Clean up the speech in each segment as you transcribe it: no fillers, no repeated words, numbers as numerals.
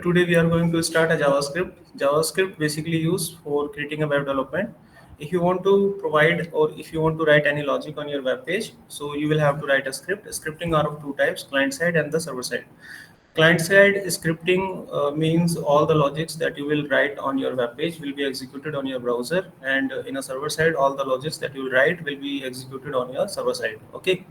today we are going to start a JavaScript. JavaScript basically used for creating a web development. If you want to provide or if you want to write any logic on your web page, so you will have to write a script. Scripting are of two types, client side and the server side. Client side scripting means all the logics that you will write on your web page will be executed on your browser, and in a server side, all the logics that you will write will be executed on your server side. Okay.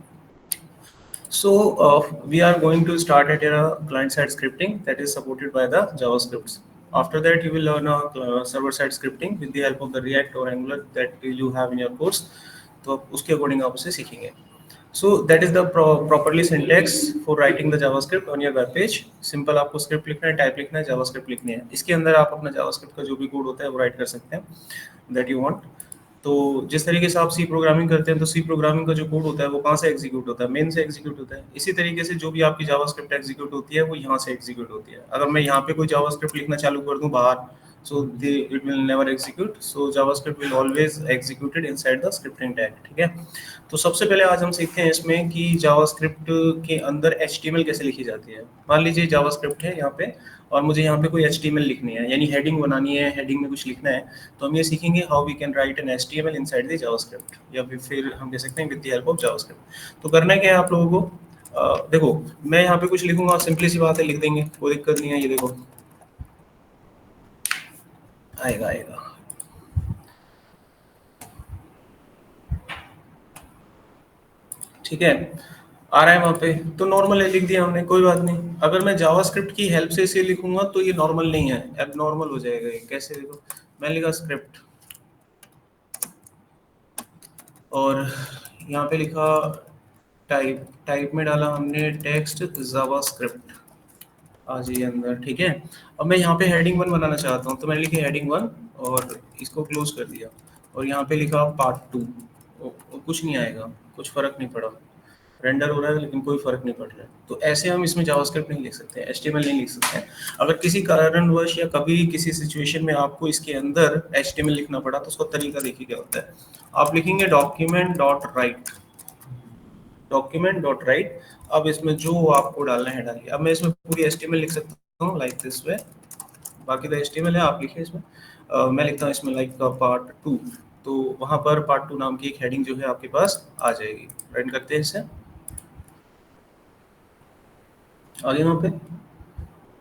So we are going to start at a client-side scripting that is supported by the JavaScripts. After that, you will learn a server-side scripting with the help of the React or Angular that you have in your course. तो उसके according आप उसे सीखेंगे. So that is the properly syntax for writing the JavaScript on your web page. Simple आपको script लिखना है, type लिखना है, JavaScript लिखनी है. इसके अंदर आप अपना JavaScript का जो भी कोड होता है वो write कर सकते हैं that you want. तो जिस तरीके से आप सी प्रोग्रामिंग करते हैं तो सी प्रोग्रामिंग का जो कोड होता है वो कहाँ से एग्जीक्यूट होता है, मेन से एग्जीक्यूट होता है. इसी तरीके से जो भी आपकी जावास्क्रिप्ट एग्जीक्यूट होती है वो यहाँ से एग्जीक्यूट होती है. अगर मैं यहाँ पे कोई जावास्क्रिप्ट लिखना चालू कर दूँ बाहर, so it will never execute. So JavaScript will always executed inside the scripting tag. ठीक है. तो सबसे पहले आज हम सीखते हैं इसमें कि JavaScript के अंदर HTML कैसे लिखी जाती है. मान लीजिए JavaScript है यहाँ पे और मुझे यहाँ पे कोई HTML लिखनी है, यानी हेडिंग बनानी है, हेडिंग में कुछ लिखना है, तो हम ये सीखेंगे how we can write an HTML inside the JavaScript, या फिर हम कह सकते हैं with the help of JavaScript. तो करना क्या है आप लोगों को, देखो मैं यहाँ पे कुछ लिखूंगा, सिंपली सी बात है, लिख देंगे, कोई दिक्कत नहीं है. ये देखो आएगा. ठीक है, आ रहा है वहां पे, तो नॉर्मल है, लिख दिया हमने, कोई बात नहीं. अगर मैं जावास्क्रिप्ट की हेल्प से इसे लिखूंगा तो ये नॉर्मल नहीं है, एबनॉर्मल हो जाएगा. ये कैसे, देखो मैं लिखा स्क्रिप्ट और यहाँ पे लिखा टाइप में डाला हमने टेक्स्ट जावास्क्रिप्ट, आ जाइए अंदर. ठीक है, अब मैं यहाँ पे हेडिंग 1 बनाना चाहता हूँ, तो मैंने लिखी हेडिंग 1 और इसको क्लोज कर दिया और यहाँ पे लिखा पार्ट 2. कुछ नहीं आएगा, कुछ फर्क नहीं पड़ा, रेंडर हो रहा है लेकिन कोई फर्क नहीं पड़ रहा है. तो ऐसे हम इसमें जावास्क्रिप्ट नहीं लिख सकते, HTML नहीं लिख सकते. अगर किसी कारणवश या कभी किसी सिचुएशन में आपको इसके अंदर HTML लिखना पड़ा तो उसका तरीका देखिए क्या होता है. आप लिखेंगे document.write. अब इसमें जो आपको डालना है डालिए. अब मैं इसमें पूरी HTML लिख सकता हूँ लाइक दिस वे, बाकी तो HTML है, आप लिखिए इसमें. मैं लिखता हूँ इसमें लाइक पार्ट 2, तो वहां पर पार्ट 2 नाम की एक हेडिंग जो है आपके पास आ जाएगी. रन करते हैं इसे, आगे वहाँ पे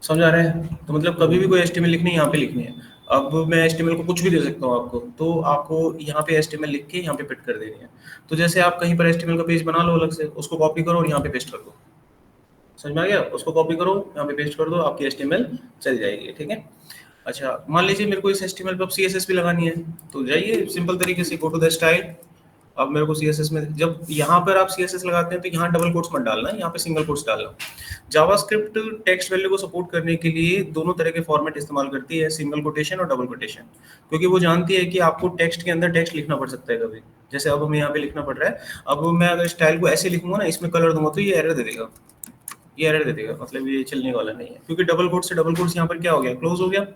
समझ आ रहा है. तो मतलब कभी भी कोई HTML लिखनी है यहाँ पे लिखनी है. अब मैं HTML को कुछ भी दे सकता हूँ आपको, तो आपको यहाँ पे HTML लिख के यहाँ पे पिट कर देनी है. तो जैसे आप कहीं पर HTML का पेज बना लो अलग से, उसको कॉपी करो और यहाँ पे पेस्ट कर दो. समझ में आ गया? उसको कॉपी करो, यहाँ पे पेस्ट कर दो, आपकी HTML चल जाएगी. ठीक है. अच्छा, मान लीजिए मेरे को इस HTML पे अब CSS भी लगानी है, तो जाइए सिंपल तरीके से गो टू द स्टाइल. अब मेरे को CSS में, जब यहाँ पर आप CSS लगाते हैं तो यहाँ डबल कोट्स मत डालना, यहाँ पे सिंगल कोट्स डालना. जावास्क्रिप्ट टेक्स्ट वैल्यू को सपोर्ट करने के लिए दोनों तरह के फॉर्मेट इस्तेमाल करती है, सिंगल कोटेशन और डबल कोटेशन, क्योंकि वो जानती है कि आपको टेक्स्ट के अंदर टेक्स्ट लिखना पड़ सकता है कभी. जैसे अब हमें यहाँ पे लिखना पड़ रहा है, अब मैं अगर स्टाइल को ऐसे लिखूंगा ना, इसमें कलर दूंगा तो ये एरर दे देगा, मतलब ये चलने वाला नहीं है, क्योंकि डबल कोट से डबल कोट्स यहाँ पर क्या हो गया, क्लोज हो गया.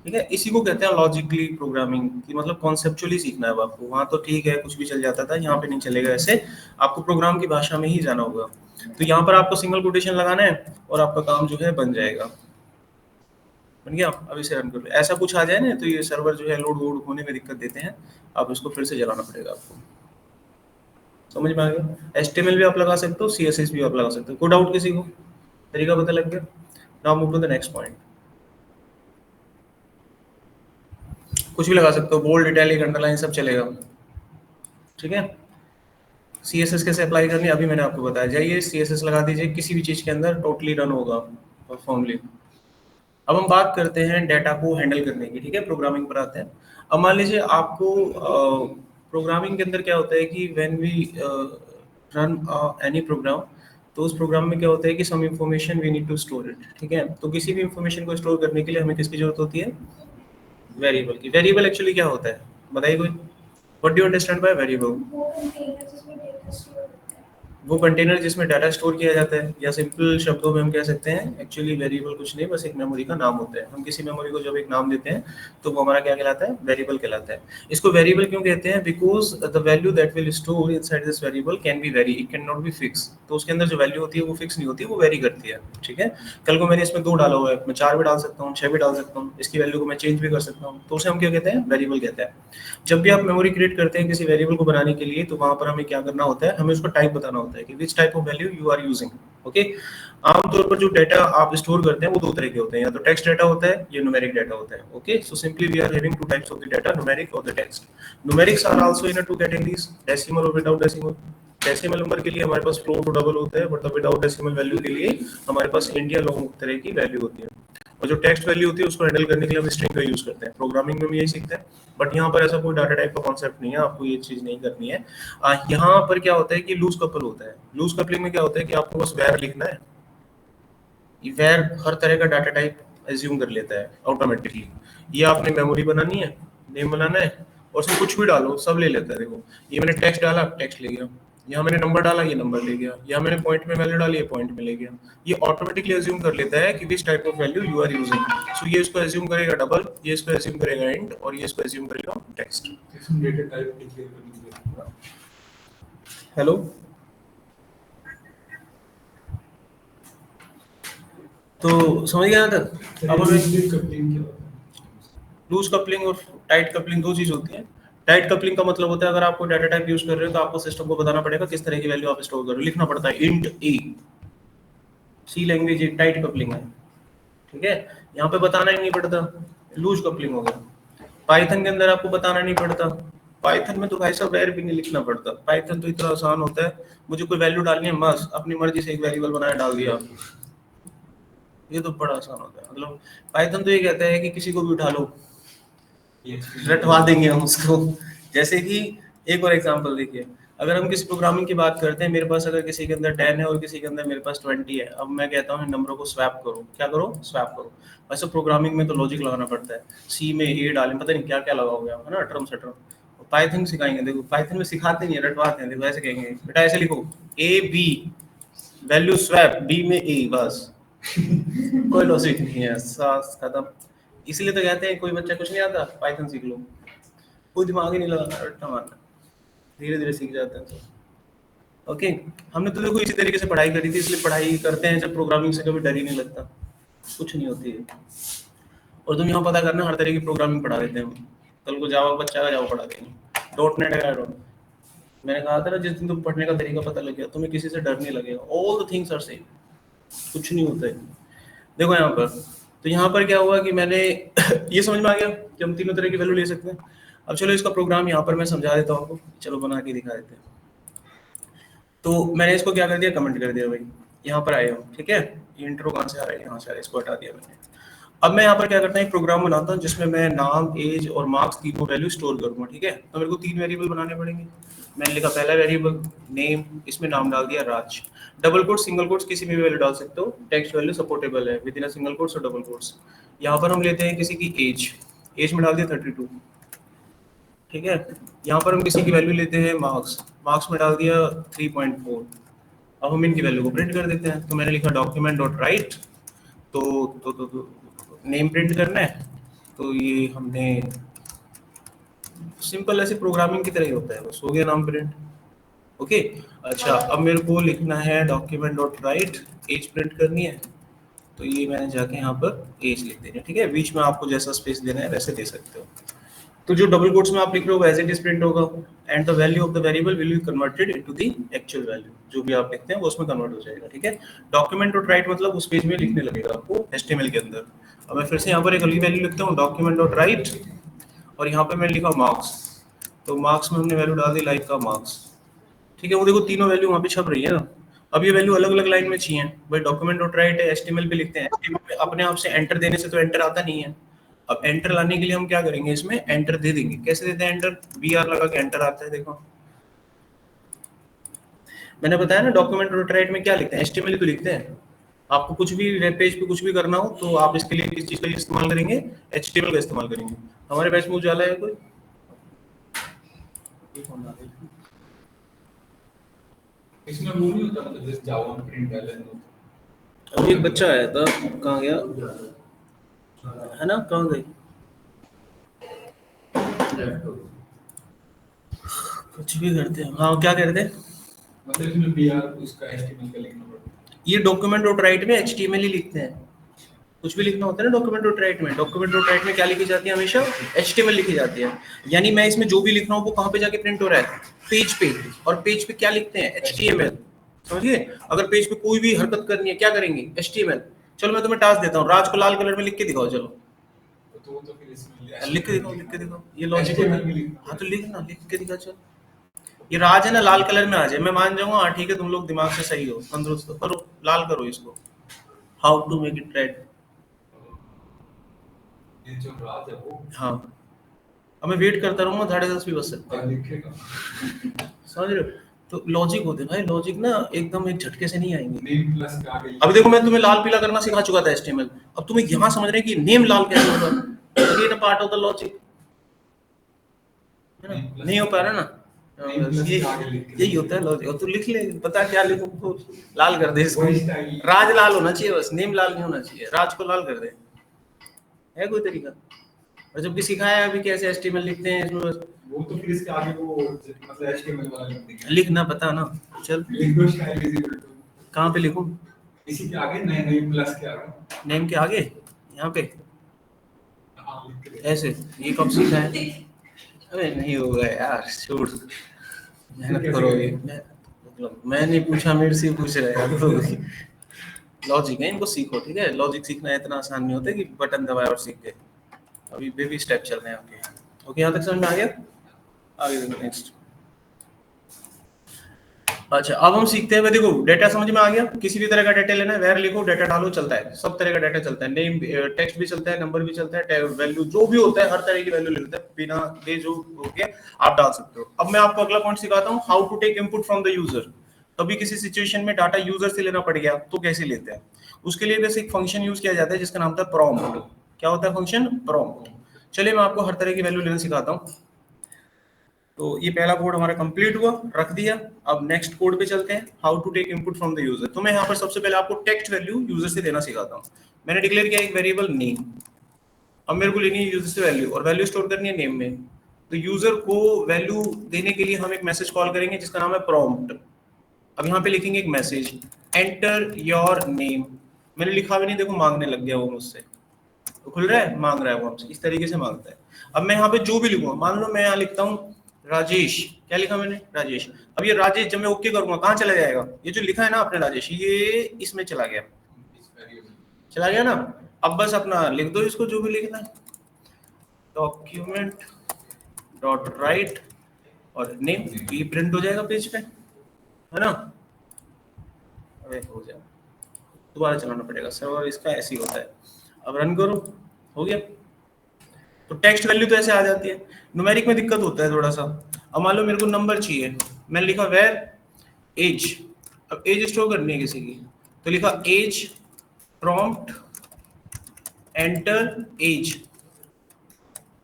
ठीक है, इसी को कहते हैं लॉजिकली प्रोग्रामिंग, की मतलब कॉन्सेप्चुअली सीखना है आपको. वहाँ तो ठीक है कुछ भी चल जाता था, यहाँ पे नहीं चलेगा. ऐसे आपको प्रोग्राम की भाषा में ही जाना होगा. तो यहाँ पर आपको सिंगल कोटेशन लगाना है और आपका काम जो है बन जाएगा. बन गया. अब इसे रन कर लो. ऐसा कुछ आ जाए ना तो ये सर्वर जो है लोड वोड होने में दिक्कत देते हैं, आप इसको फिर से चलाना पड़ेगा आपको. समझ में आ गया? HTML भी आप लगा सकते हो, CSS भी आप लगा सकते हो. कोई डाउट किसी को? तरीका पता लग गया? Now move to the next point. कुछ भी लगा सकते हो, बोल्ड, इटैलिक, अंडरलाइन सब चलेगा. ठीक है. CSS कैसे अप्लाई करनी है अभी मैंने आपको बताया. जाइए CSS लगा दीजिए किसी भी चीज के अंदर, टोटली रन होगा परफॉर्मली. अब हम बात करते हैं डेटा को हैंडल करने की. ठीक है, प्रोग्रामिंग पर आते हैं. अब मान लीजिए आपको प्रोग्रामिंग के अंदर क्या होता है कि when we run any program, तो उस प्रोग्राम में क्या होता है कि some information we need to store it. ठीक है, तो किसी भी इंफॉर्मेशन को स्टोर करने के लिए हमें किसकी जरूरत होती है? वेरिएबल की. वेरिएबल एक्चुअली क्या होता है बताइए कोई? What do you understand by variable? वो कंटेनर जिसमें डाटा स्टोर किया जाता है, या सिंपल शब्दों में हम कह सकते हैं एक्चुअली वेरिएबल कुछ नहीं, बस एक मेमोरी का नाम होता है। हम किसी मेमोरी को जब एक नाम देते हैं तो वो हमारा क्या कहलाता है, वेरिएबल कहलाता है। इसको वेरिएबल क्यों कहते हैं, because the value that will store inside this variable can be very, it can not be fix. तो उसके अंदर जो वैल्यू होती है वो फिक्स नहीं होती, वो वेरी करती है। ठीक है, कल को मैंने इसमें 2 डाला हुआ है, मैं 4 भी डाल सकता हूँ, 6 भी डाल सकता हूँ, इसकी वैल्यू को मैं चेंज भी कर सकता हूँ, तो उसे हम क्या कहते हैं, वेरिएबल कहते हैं। जब भी आप मेमोरी क्रिएट करते हैं किसी वेरिएबल को बनाने के लिए, तो वहां पर हमें क्या करना होता है, हमें उसका टाइप बताना होता है कि which type of value you are using. Okay, आमतौर पर जो डाटा आप स्टोर करते हैं वो 2 तरह के होते हैं, या तो टेक्स्ट डाटा होता है या न्यूमेरिक डाटा होता है। Okay, so simply we are having 2 types of the data, numeric और the text. Numerics are also in 2 categories, decimal और विदाउट डेसिमल। डेसिमल नंबर के लिए हमारे पास फ्लोट और डबल होता है, बट विदाउट डेसिमल वैल्यू के लिए हमारे पास इंट या लॉन्ग तरह की वैल्यू होती है। और जो टेक्स्ट वैल्यू होती है उसको हैंडल करने के लिए हम स्ट्रिंग का यूज करते हैं। प्रोग्रामिंग में भी यही सीखते हैं, बट यहाँ पर ऐसा कोई डाटा टाइप का कॉन्सेप्ट नहीं है, आपको ये चीज नहीं करनी है। यहाँ पर क्या होता है कि लूज कपल होता है। लूज कपलिंग में क्या होता है कि आपको बस वैर लिखना है, वैर हर तरह का डाटा टाइप एज्यूम कर लेता है ऑटोमेटिकली। ये आपने मेमोरी बनानी है, नेम बनाना है, और उसमें कुछ भी डालो सब ले लेता है। देखो, ये मैंने टेक्स्ट डाला, टेक्स्ट ले गया, यहाँ मैंने नंबर डाला, ये नंबर ले गया, यहाँ मैंने पॉइंट में वैल्यू डाली, ये पॉइंट में ले गया। ये ऑटोमेटिकली एज्यूम कर लेता है कि which type of value you are using. So ये इसको एज्यूम करेगा डबल, ये इसको एज्यूम करेगा इंट, और ये इसको एज्यूम करेगा टेक्स्ट। डेटा टाइप डिक्लेयर करने के लिए। हेलो, तो समझ गया था। अब हमें लूज कपलिंग क्या होता है? लूज कपलिंग और टाइट कपलिंग 2 चीज होती है। टाइट कपलिंग का मतलब होता है अगर आप कोई डाटा टाइप यूज कर रहे हो तो आपको सिस्टम को बताना पड़ेगा किस तरह की वैल्यू आप स्टोर कर रहे हो, लिखना पड़ता है इंट ए। सी लैंग्वेज एक टाइट कपलिंग है, ठीक है, यहाँ पे बताना ही नहीं पड़ता, लूज कपलिंग हो गया। पाइथन के अंदर आपको बताना नहीं पड़ता, पाइथन में तो भाई साहब वेर भी नहीं लिखना पड़ता। पाइथन तो इतना आसान होता है, मुझे कोई वैल्यू डालनी है, बस अपनी मर्जी से एक वेरिएबल बनाया डाल दिया। ये तो बड़ा आसान होता है। मतलब पाइथन तो ये कहता है कि किसी को भी उठा लो, रटवा देंगे हम उसको। जैसे कि एक और एग्जांपल देखिए, अगर हम किसी प्रोग्रामिंग की बात करते हैं, मेरे पास अगर किसी के अंदर 10 है और किसी के अंदर मेरे पास 20 है, अब मैं कहता हूँ इन नंबरों को स्वैप करो, क्या करो, स्वैप करो। वैसे प्रोग्रामिंग में तो लॉजिक लगाना पड़ता है, सी में ए डालें, पता नहीं क्या क्या लगाओगे आप, है ना, टर्म से टर्म। पाइथन सिखाएंगे, देखो पाइथन में सिखाते नहीं है, रटवाते हैं। देखो ऐसे कहेंगे, बेटा ऐसे लिखो, A B value swap B में ए, बस। कोई लॉजिक नहीं है, सास खत्म। इसलिए तो कहते हैं कोई बच्चा कुछ नहीं आता पाइथन सीख लो, कोई दिमाग ही नहीं लगाना, रट्टा मारना, धीरे धीरे सीख जाते हैं तो। ओके, हमने तो देखो इसी तरीके से पढ़ाई करी थी, इसलिए पढ़ाई करते हैं जब प्रोग्रामिंग से कभी डर ही नहीं लगता, कुछ नहीं होती है। और तुम यहाँ पता करना, हर तरह की प्रोग्रामिंग पढ़ा देते हैं हम। कल को जावा बच्चा का जावा पढ़ा देंगे, डॉट नेट का डॉट। मैंने कहा था ना, जिस दिन तुम पढ़ने का तरीका पता लग गया, तुम्हें किसी से डर नहीं लगेगा, all the things are same, कुछ नहीं होता है। देखो यहाँ पर, तो यहाँ पर क्या हुआ कि मैंने ये समझ में आ गया कि हम तीनों तरह की वैल्यू ले सकते हैं। अब चलो इसका प्रोग्राम यहाँ पर मैं समझा देता हूँ आपको, चलो बना के दिखा देते हैं। तो मैंने इसको क्या कर दिया, कमेंट कर दिया भाई, यहाँ पर आए हम, ठीक है, इंट्रो कहाँ से आ रहा है, यहाँ से आ रहा है, इसको हटा दिया मैंने। अब मैं यहाँ पर क्या करता हूँ, एक प्रोग्राम बनाता हूँ जिसमें मैं नाम, एज और मार्क्स तीनों वैल्यू स्टोर करूंगा। ठीक है, तो मेरे को 3 वेरिएबल बनाने पड़ेंगे। मैंने लिखा पहला वेरिएबल नेम, इसमें नाम डाल दिया राज, डबल कोट्स सिंगल कोट्स किसी में भी वैल्यू डाल सकते हो, टेक्स्ट वैल्यू सपोर्टेबल है विद इन सिंगल कोट्स और डबल कोट्स। यहाँ पर हम लेते हैं किसी की एज, एज में डाल दिया 32, ठीक है। यहाँ पर हम किसी की वैल्यू लेते हैं मार्क्स, मार्क्स में डाल दिया 3.4। अब हम इनकी वैल्यू को प्रिंट कर देते हैं, तो मैंने लिखा डॉक्यूमेंट डॉट राइट, तो नेम प्रिंट करना है, तो ये हमने सिंपल ऐसे प्रोग्रामिंग की तरह ही होता है, बस हो गया नाम प्रिंट। ओके, अच्छा अब मेरे को लिखना है document dot write, as print करनी है, तो ये मैंने जाके यहाँ पर एज लिख देना है, ठीक है। बीच में आपको जैसा स्पेस देना है वैसे दे सकते हो। तो जो डबल कोट्स में आप लिख रहे हो एज इट इज प्रिंट होगा, and the value of the variable will be converted into the actual value, जो भी आप लिखते हैं वो उसमें कन्वर्ट हो जाएगा, ठीक है। डॉक्यूमेंट डॉट राइट मतलब उस पेज में लिखने लगेगा आपको एचटीएमएल के अंदर। अब मैं फिर से यहाँ पर एक अगली वैल्यू लिखता हूँ, डॉक्यूमेंट डॉट राइट, और यहाँ पे मैं लिखा मार्क्स, तो मार्क्स में हमने वैल्यू डाल दी लाइक का मार्क्स, ठीक है। वो देखो तीनों वैल्यू वहाँ पे छप रही है ना। अब ये वैल्यू अलग अलग लाइन में चाहिए भाई, डॉक्यूमेंट डॉट राइट है, एचटीएमएल पे लिखते हैं, एचटीएमएल पे अपने आप से एंटर देने से तो एंटर आता नहीं है। अब एंटर लाने के लिए हम क्या करेंगे, इसमें एंटर दे देंगे। कैसे देते हैं एंटर, बी आर लगा के एंटर आता है, देखो मैंने बताया ना। डॉक्यूमेंट डॉट राइट में क्या लिखते हैं, एचटीएमएल तो लिखते हैं। आपको कुछ भी वेब पेज पे कुछ भी करना हो तो आप इसके लिए किस चीज का इस्तेमाल करेंगे, एचटीएमएल का इस्तेमाल करेंगे। हमारे बैच में उजाला है कोई, इसमें वो नहीं होता मतलब जैसे जावा में प्रिंट एलन होता अभी एक बच्चा आया था, कहाँ गया है ना, कहाँ गई, कुछ भी करते हैं। हाँ क्या कहते हैं, मतलब इसमें बीआर उसका एचटीएमएल का लिखना पड़ता है। ये डॉक्यूमेंट डॉट राइट में एचटीएमएल ही लिखते हैं। कुछ भी लिखना होता है ना डॉक्यूमेंट डॉट राइट में, डॉक्यूमेंट डॉट राइट में क्या लिखी जाती है, हमेशा एचटीएमएल लिखी जाती है। यानी मैं इसमें जो भी लिख रहा हूँ वो कहाँ पे जाके प्रिंट हो रहा है, पेज पे, और पेज पे क्या लिखते हैं, एचटीएमएल। समझिए, अगर पेज पे कोई भी हरकत करनी है क्या करेंगे, एचटीएमएल। चलो मैं तुम्हें टास्क देता हूँ, राज को लाल कलर में लिख के दिखाओ, चलो तो वो तो फिर इसमें लिख के दिखाओ, लिख के दिखाओ, ये लॉजिक HTML में लिखना हाँ तो लिखना, लिख के दिखा। चलो ये राज है ना, लाल कलर में आ जाए, मैं मान जाऊंगा हाँ ठीक है तुम लोग दिमाग से सही हो, तंदुरुस्त हो, करो लाल करो इसको। How to make it red. ये जो राज है वो हाँ अब मैं वेट करता रहूंगा, 10:30 भी बज सकता है, लिखेगा समझ रहे हो। तो लॉजिक होते हैं भाई, लॉजिक ना एकदम एक झटके से नहीं आएंगे। नेम प्लस के आगे अभी देखो मैं तुम्हें लाल पीला करना सिखा चुका था एचटीएमएल, अब तुम्हें यहाँ समझ रहे हैं कि नेम लाल कैसे होगा, again part of the logic, है ना, नहीं हो पा रहा ना। ये यही होता है लॉजिक। और तू लिख ले, पता क्या लिखूं, तो लाल कर दे इसको, वही स्टाइल राज लाल होना चाहिए बस, नेम लाल नहीं होना चाहिए, राज को लाल कर दे, है कोई तरीका। और जबकि सिखाया है अभी कैसे एचटीएमएल लिखते हैं इसमें, बस वो तो फिर इसके आगे वो मतलब एचटीएमएल वाला लिख देंगे। लिखना पता ना। चल लिंगो स्टाइल इज इक्वल टू कहाँ पे लिखूं, इसी के आगे नए नए प्लस के आगे नेम के आगे, यहाँ पे हाँ लिख के ऐसे, ये कब सीखा है, अरे नहीं होगा यार, छोड़, मेहनत करोगे। मैं नहीं पूछा, मेरे से पूछ रहे हैं तो लॉजिक है, इनको सीखो, ठीक है। लॉजिक सीखना इतना आसान नहीं होता कि बटन दबाए और सीख गए, अभी बेबी स्टेप चल रहे हैं आपके। ओके यहाँ तक समझ में आ गया, आगे देखो नेक्स्ट। अच्छा अब हम सीखते हैं, देखो डेटा समझ में आ गया, किसी भी तरह का डेटा लेना है वेर लिखो, डेटा डालो, चलता है, सब तरह का डेटा चलता है, नेम टेक्स्ट भी चलता है, नंबर भी चलता है, वैल्यू जो भी होता है हर तरह की वैल्यू लेता है, बिना दे जो हो गया आप डाल सकते हो। अब मैं आपको अगला पॉइंट सिखाता हूँ, how to take input from the user. कभी किसी सिचुएशन में डाटा यूजर से लेना पड़ गया तो कैसे लेते हैं, उसके लिए वैसे एक फंक्शन यूज किया जाता है जिसका नाम होता है प्रॉम्प्ट। क्या होता है फंक्शन, प्रॉम्प्ट। चलिए मैं आपको हर तरह की वैल्यू लेना सिखाता हूँ। तो ये पहला कोड हमारा कंप्लीट हुआ, रख दिया। अब नेक्स्ट कोड पे चलते हैं, how to take input from the user. तो मैं यहाँ पर सबसे पहले आपको टेक्स्ट वैल्यू यूजर से देना सिखाता हूँ। मैंने डिक्लेयर किया एक वेरिएबल नेम, अब मेरे को लेनी है यूजर से वैल्यू, और वैल्यू स्टोर करनी है नेम में। तो यूजर को वैल्यू देने के लिए हम एक मैसेज कॉल करेंगे जिसका नाम है प्रॉम्प्ट। अब यहाँ पे लिखेंगे एक मैसेज, एंटर योर नेम। मैंने लिखा भी नहीं, देखो मांगने लग गया वो मुझसे, तो खुल रहा है, मांग रहा है वो हमसे, इस तरीके से मांगता है। अब मैं यहाँ पे जो भी लिखूंगा, मान लो मैं यहाँ लिखता हूँ राजेश, क्या लिखा मैंने, राजेश। अब ये राजेश जब मैं ओके करूंगा कहाँ चला जाएगा, ये जो लिखा है ना आपने राजेश, ये इसमें चला गया, चला गया ना। अब बस अपना लिख दो इसको जो भी लिखना है, डॉक्यूमेंट डॉट राइट और नेम, ये प्रिंट हो जाएगा पेज पे, है ना। अरे हो जाए, दोबारा चलाना पड़ेगा सर्वर, इसका ऐसे ही होता है। अब रन करो, हो गया। तो टेक्स्ट वैल्यू तो ऐसे आ जाती है, न्यूमेरिक में दिक्कत होता है थोड़ा सा। अब मान लो मेरे को नंबर चाहिए, मैंने लिखा वेर एज, अब एज स्टोर करनी है किसी की, तो लिखा एज प्रॉम्प्ट एंटर एज,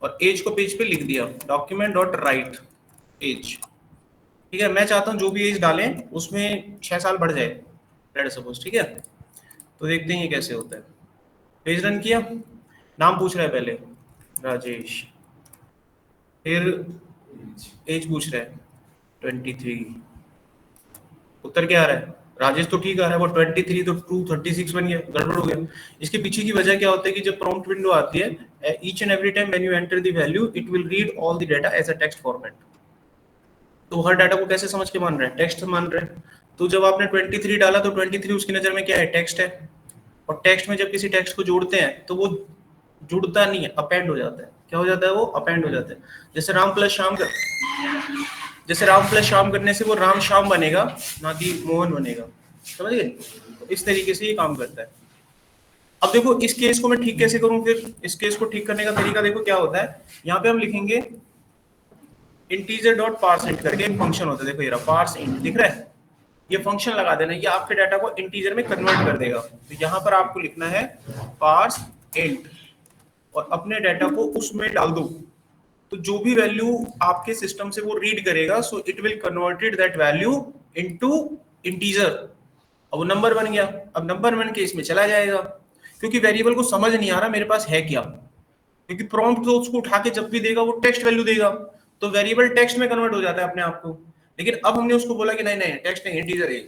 और एज को पेज पे लिख दिया, डॉक्यूमेंट डॉट राइट एज। ठीक है, मैं चाहता हूँ जो भी एज डालें उसमें 6 साल बढ़ जाए, लेट सपोज, ठीक है। तो देखते हैं ये कैसे होता है। पेज रन किया, नाम पूछ रहा है पहले राजेश, फिर एज पूछ रहा है 23, उत्तर क्या आ रहा है, राजेश तो ठीक आ रहा है, वो 23 तो 236 बन गया, गड़बड़ हो गया। इसके पीछे की वजह क्या होता है कि जब प्रॉम्प्ट विंडो आती है, each and every time when you enter the value it will read all the data as a text format. तो हर डाटा को कैसे समझ के मान रहा है, टेक्स्ट मान रहा है। तो जब आपने 23 डाला तो 23 उसकी नजर में क्या है, टेक्स्ट है। और टेक्स्ट में जब किसी टेक्स्ट को जोड़ते हैं तो वो जुड़ता नहीं है, अपेंड हो जाता है। क्या हो जाता है, वो अपेंड हो जाता है। जैसे राम प्लस श्याम कर, जैसे राम प्लस श्याम करने से वो राम श्याम बनेगा, ना कि मोहन बनेगा, समझ गए। तो इस तरीके से ये काम करता है। अब देखो इस केस को मैं ठीक कैसे करूं, फिर इस केस को ठीक करने का तरीका देखो क्या होता है। यहाँ पे हम लिखेंगे इंटीजर डॉट पार्स इंट करके एक फंक्शन होता है, देखो ये रहा पार्स इंट, दिख रहा है। ये फंक्शन लगा देना, ये आपके डाटा को इंटीजर में कन्वर्ट कर देगा। तो यहाँ पर आपको लिखना है पार्स इंट, और अपने डाटा को उसमें डाल दो। तो जो भी वैल्यू आपके सिस्टम से वो रीड करेगा, सो it will converted that value into integer, अब वो नंबर बन गया। अब नंबर बन के इसमें चला जाएगा, क्योंकि वेरिएबल को समझ नहीं आ रहा मेरे पास है क्या, क्योंकि प्रॉम्प्ट तो उसको उठा के जब भी देगा वो टेक्स्ट वैल्यू देगा, तो वेरिएबल टेक्स्ट में कन्वर्ट हो जाता है अपने आप को। लेकिन अब हमने उसको बोला कि नहीं नहीं टेक्स्ट नहीं इंटीजर है,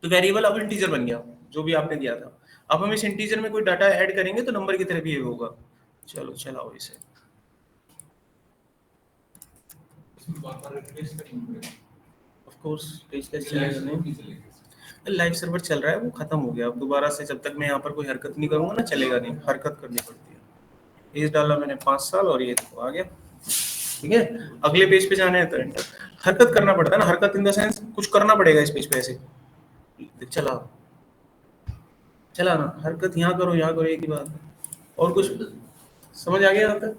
तो वेरिएबल अब इंटीजर बन गया जो भी आपने दिया था। अब हम इस इंटीजर में कोई डाटा ऐड करेंगे तो नंबर की तरह बिहेव होगा। चलो चलाओ इसे। उसमें बार-बार रिफ्रेश करना पड़ेगा। Of course page test relax चलेगा नहीं नहीं, चलेगा। लाइव सर्वर चल रहा है वो खत्म हो गया। अब दोबारा से जब तक मैं यहाँ पर कोई हरकत नहीं करूंगा ना चलेगा नहीं, हरकत करनी पड़ती है। एज डाला मैंने 5 साल और ये तो आ गया। ठीक है, अगले पेज पे जाना है तो एंटर, हरकत करना पड़ता है ना, हरकत इन द सेंस कुछ करना पड़ेगा इस पेज पे। ऐसे चला चला ना, हरकत यहाँ करो यहाँ करो, एक ही बात है। और कुछ समझ आ गया यहाँ तक?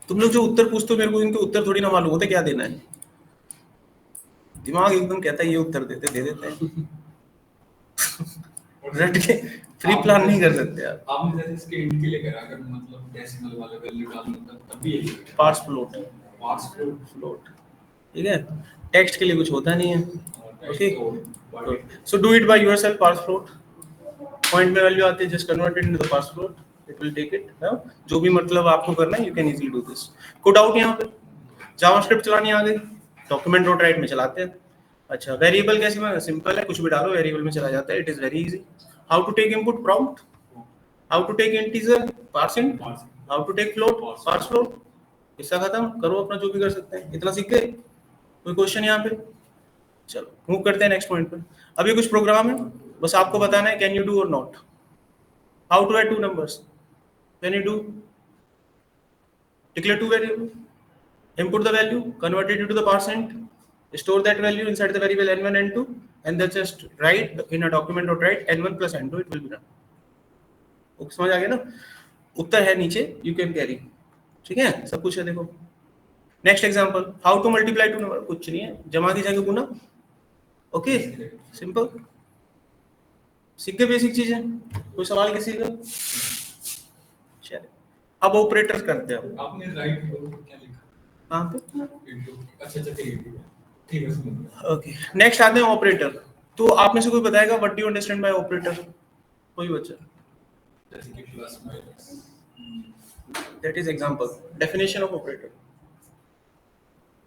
तुम लोग जो उत्तर पूछते हो मेरे को इनके उत्तर थोड़ी ना मालूम होते क्या देना है, दिमाग एकदम कहता है ये उत्तर देते दे देते हैं। रट के प्री प्लान नहीं कर सकते यार। आपने जैसे इसके इंट के लिए करा, अगर मतलब डेसिमल वाले वैल्यू डालना तब भी यही पार्स फ्लोट, पार्स फ्लोट, ठीक है, टेक्स्ट के लिए कुछ होता नहीं है। Okay, float so do it by yourself. Parse float point में वैल्यू आती है, just convert it into the parse float, it will take it. जो भी मतलब आपको करना है you can easily do this. कोई डाउट यहाँ पे? जावास्क्रिप्ट चलानी आ गई, डॉक्यूमेंट डॉट राइट में चलाते हैं। अच्छा, वेरिएबल कैसे बनाना? सिंपल है, कुछ भी डालो वेरिएबल में चला जाता है, it is very easy. How to take input prompt, how to take integer parse int, how to take float parse float, इसका खत्म करो अपना जो भी कर सकते हैं, इतना सीख गए। कोई क्वेश्चन यहाँ पे? चलो मूव करते हैं नेक्स्ट पॉइंट पर। अब ये कुछ प्रोग्राम है, बस आपको बताना है कैन यू डू और not. How to add two numbers, can you do, declare two variable, input the value, convert it into the %, store that value inside the variable n1 n2, and then just write in a document dot write n1 plus n2, it will be done. Okay, समझ आ गया ना? उत्तर है नीचे, you can carry। ठीक है, सब कुछ है देखो। Next example, how to multiply two number, कुछ नहीं है, जमा की जगह गुना। ओके, सिंपल, सीख के बेसिक चीजें। कोई सवाल किसी का? चलिए अब ऑपरेटर्स करते हैं। आपने राइट क्या लिखा? कहाँ पे? अच्छा ठीक है समझ गया। ओके, नेक्स्ट आते हैं ऑपरेटर। तो आप में से कोई बताएगा what do you understand by operator? कोई बच्चा? जैसे कि plus minus, that is example, definition of operator.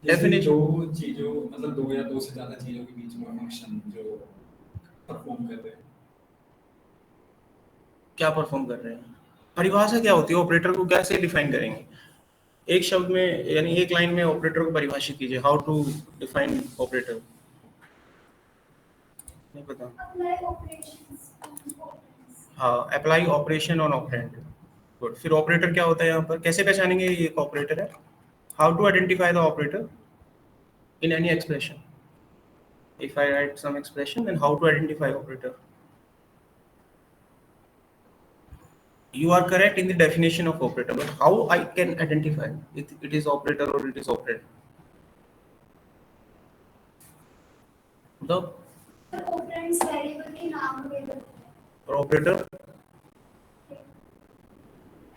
Definition दो चीजों मतलब दो या दो से ज्यादा चीजों के बीच में फंक्शन जो परफॉर्म कर रहे हैं। क्या परफॉर्म कर रहे हैं? परिभाषा क्या होती है ऑपरेटर को, कैसे डिफाइन करेंगे? एक शब्द में यानी एक लाइन में ऑपरेटर को परिभाषित कीजिए। How to define operator? नहीं पता? हाँ, apply operation on operand. Good, फिर ऑपरेटर क्या होता है यहाँ पर, कैसे पहचानेंगे ये एक ऑपरेटर है? How to identify the operator in any expression? If I write some expression then how to identify operator? You are correct in the definition of operator, but how I can identify it is operator or it is operator? The operands variable के नाम वगैरह और operator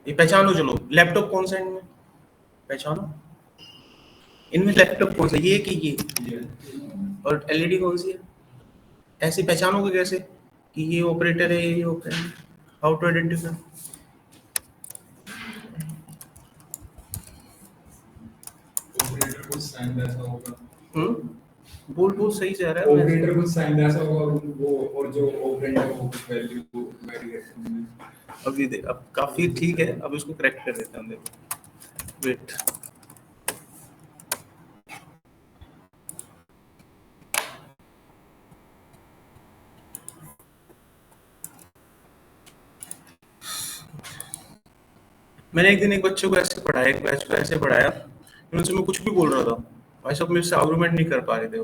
ये पहचानो। चलो, laptop कौन सा है इनमें, पहचानो। इनमें लैपटॉप कौन सा, ये कि ये, और एलईडी कौन सी है? ऐसे पहचानोगे कैसे कि ये ऑपरेटर है ये operator? How to identify? Operator कुछ साइन ऐसा होगा, बोल सही से आ रहा है। ऑपरेटर कुछ साइन ऐसा होगा और वो और जो ऑपरेंड है वो कुछ वैल्यू वेरी करते हैं। अभी देख, अब काफी ठीक है, अब इसको करेक्ट कर देते हैं। देखो वेट, मैंने एक दिन एक बच्चे को ऐसे पढ़ाया, एक बैच को ऐसे पढ़ाया, उनसे मैं कुछ भी बोल रहा था, भाई सब मेरे से आर्गुमेंट नहीं कर पा रहे थे।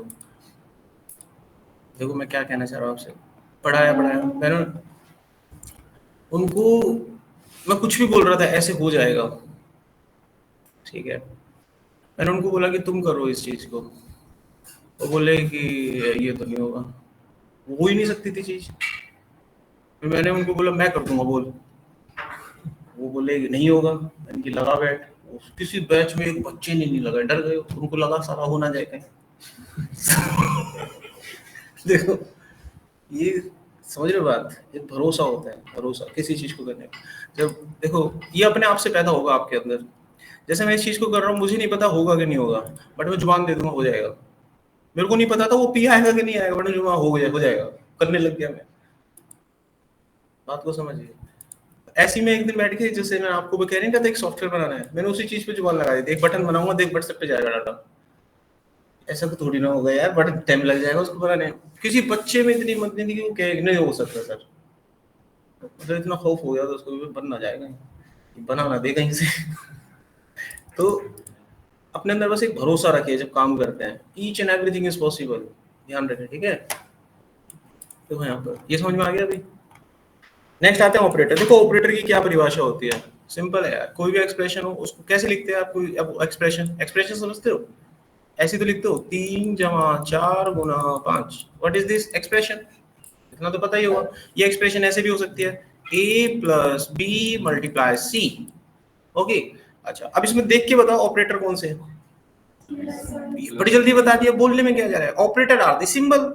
देखो मैं क्या कहना चाह रहा हूँ आपसे, पढ़ाया मैंने उनको, मैं कुछ भी बोल रहा था ऐसे हो जाएगा, ठीक है। मैंने उनको बोला कि तुम करो इस चीज को, वो बोले कि ये तो नहीं होगा, हो ही नहीं सकती थी चीज। फिर मैंने उनको बोला मैं कर दूंगा, बोल। वो बोले कि नहीं होगा। मैंने कि लगा बैठ। किसी बैच में एक बच्चे ने नहीं लगा, डर गए, उनको लगा सारा हो ना जाए कहीं। देखो ये समझ रहे हो बात, एक भरोसा होता है, भरोसा किसी चीज को करने का। जब देखो ये अपने आप से पैदा होगा आपके अंदर। जैसे मैं इस चीज को कर रहा हूँ, मुझे नहीं पता होगा कि नहीं होगा, बट मैं जुबान दे दूंगा हो जाएगा। मेरे को नहीं पता था वो पी आएगा कि नहीं आएगा, बट जुबान हो जाएगा, करने लग गया मैं। बात को समझिए। ऐसी में एक दिन बैठ के, जैसे मैं आपको कह रही था एक सॉफ्टवेयर बनाना है, मैंने उसी चीज पे जुबान लगा दी थी, एक बटन बनाऊंगा, देख व्हाट्सएप पे जाएगा डाटा। ऐसा तो थोड़ी ना होगा यार, बट टाइम लग जाएगा उसको बनाने। किसी बच्चे में इतनी हिम्मत नहीं थी कि वो कहे नहीं हो सकता सर, मतलब इतना खौफ हो गया तो उसको भी बन ना जाएगा, बना ना दे कहीं से। तो अपने अंदर बस एक भरोसा रखिए जब काम करते हैं, each and everything is possible, ध्यान रखें, ठीक है। तो यहाँ पर ये समझ में आ गया अभी। नेक्स्ट आते हैं ऑपरेटर। देखो ऑपरेटर की क्या परिभाषा होती है, सिंपल है यार, कोई भी एक्सप्रेशन हो उसको कैसे लिखते हैं आप, कोई अब एक्सप्रेशन, एक्सप्रेशन समझते हो, ऐसे तो लिखते हो 3 जमा 4 गुना 5, व्हाट इज दिस एक्सप्रेशन, इतना तो पता ही होगा। ये एक्सप्रेशन ऐसे भी हो सकती है a plus B multiply C, okay. अच्छा अब इसमें देख के बताओ ऑपरेटर कौन से हैं, बड़ी जल्दी बता दिया, बोलने में क्या जा रहा है। Operator are the symbol,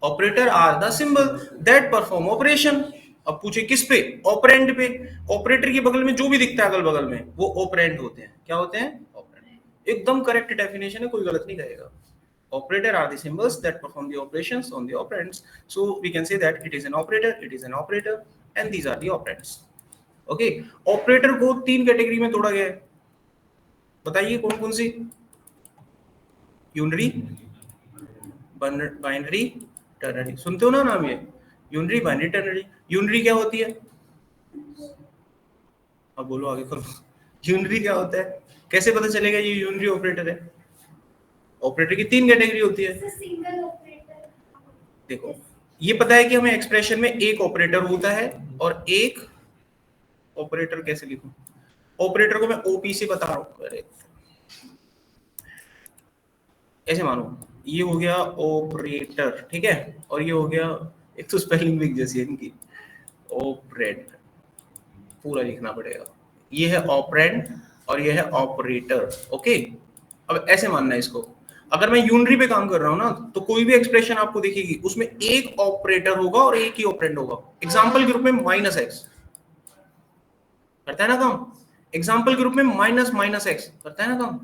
operator are the symbol that perform operation. अब पूछे किस पे, ऑपरेंड पे। ऑपरेटर के बगल में जो भी दिखता है अगल बगल में वो ऑपरेंड होते हैं, क्या होते हैं, ऑपरेंड। एकदम करेक्ट डेफिनेशन है, कोई गलत नहीं कहेगा। Operator are the symbols that perform the operations on the operands. So we can say that it is an operator, it is an operator, and these are the operands. Okay, operator को 3 category में तोड़ा गया है, बताइए कौन कौन सी। Unary, binary, ternary, सुनते हो ना नाम ये, यूनरी, बाइनरी, टर्नरी। यूनरी क्या होती है, अब बोलो आगे करो। यूनरी क्या होता है, कैसे पता चलेगा ये यूनरी ऑपरेटर है। ऑपरेटर की 3 कैटेगरी होती है। Single operator. देखो ये पता है कि हमें एक्सप्रेशन में एक ऑपरेटर होता है और एक ऑपरेटर, कैसे लिखूं ऑपरेटर को, मैं ओपी से बता रहा हूं, अरे ऐसे मानो ये हो गया ऑपरेटर, ठीक है, और ये हो गया, एक तो स्पेलिंग भी जैसी है इनकी, ऑपरेटर पूरा लिखना पड़ेगा, ये है ऑपरेंड और ये है ऑपरेटर, ओके। अब ऐसे मानना है इसको, अगर मैं यूनरी पे काम कर रहा हूं ना, तो कोई भी एक्सप्रेशन आपको दिखेगी उसमें एक ऑपरेटर होगा और एक ही ऑपरेंड होगा। एग्जांपल के रूप में माइनस एक्स करता है ना काम, एग्जांपल के रूप में माइनस माइनस एक्स करता है ना काम।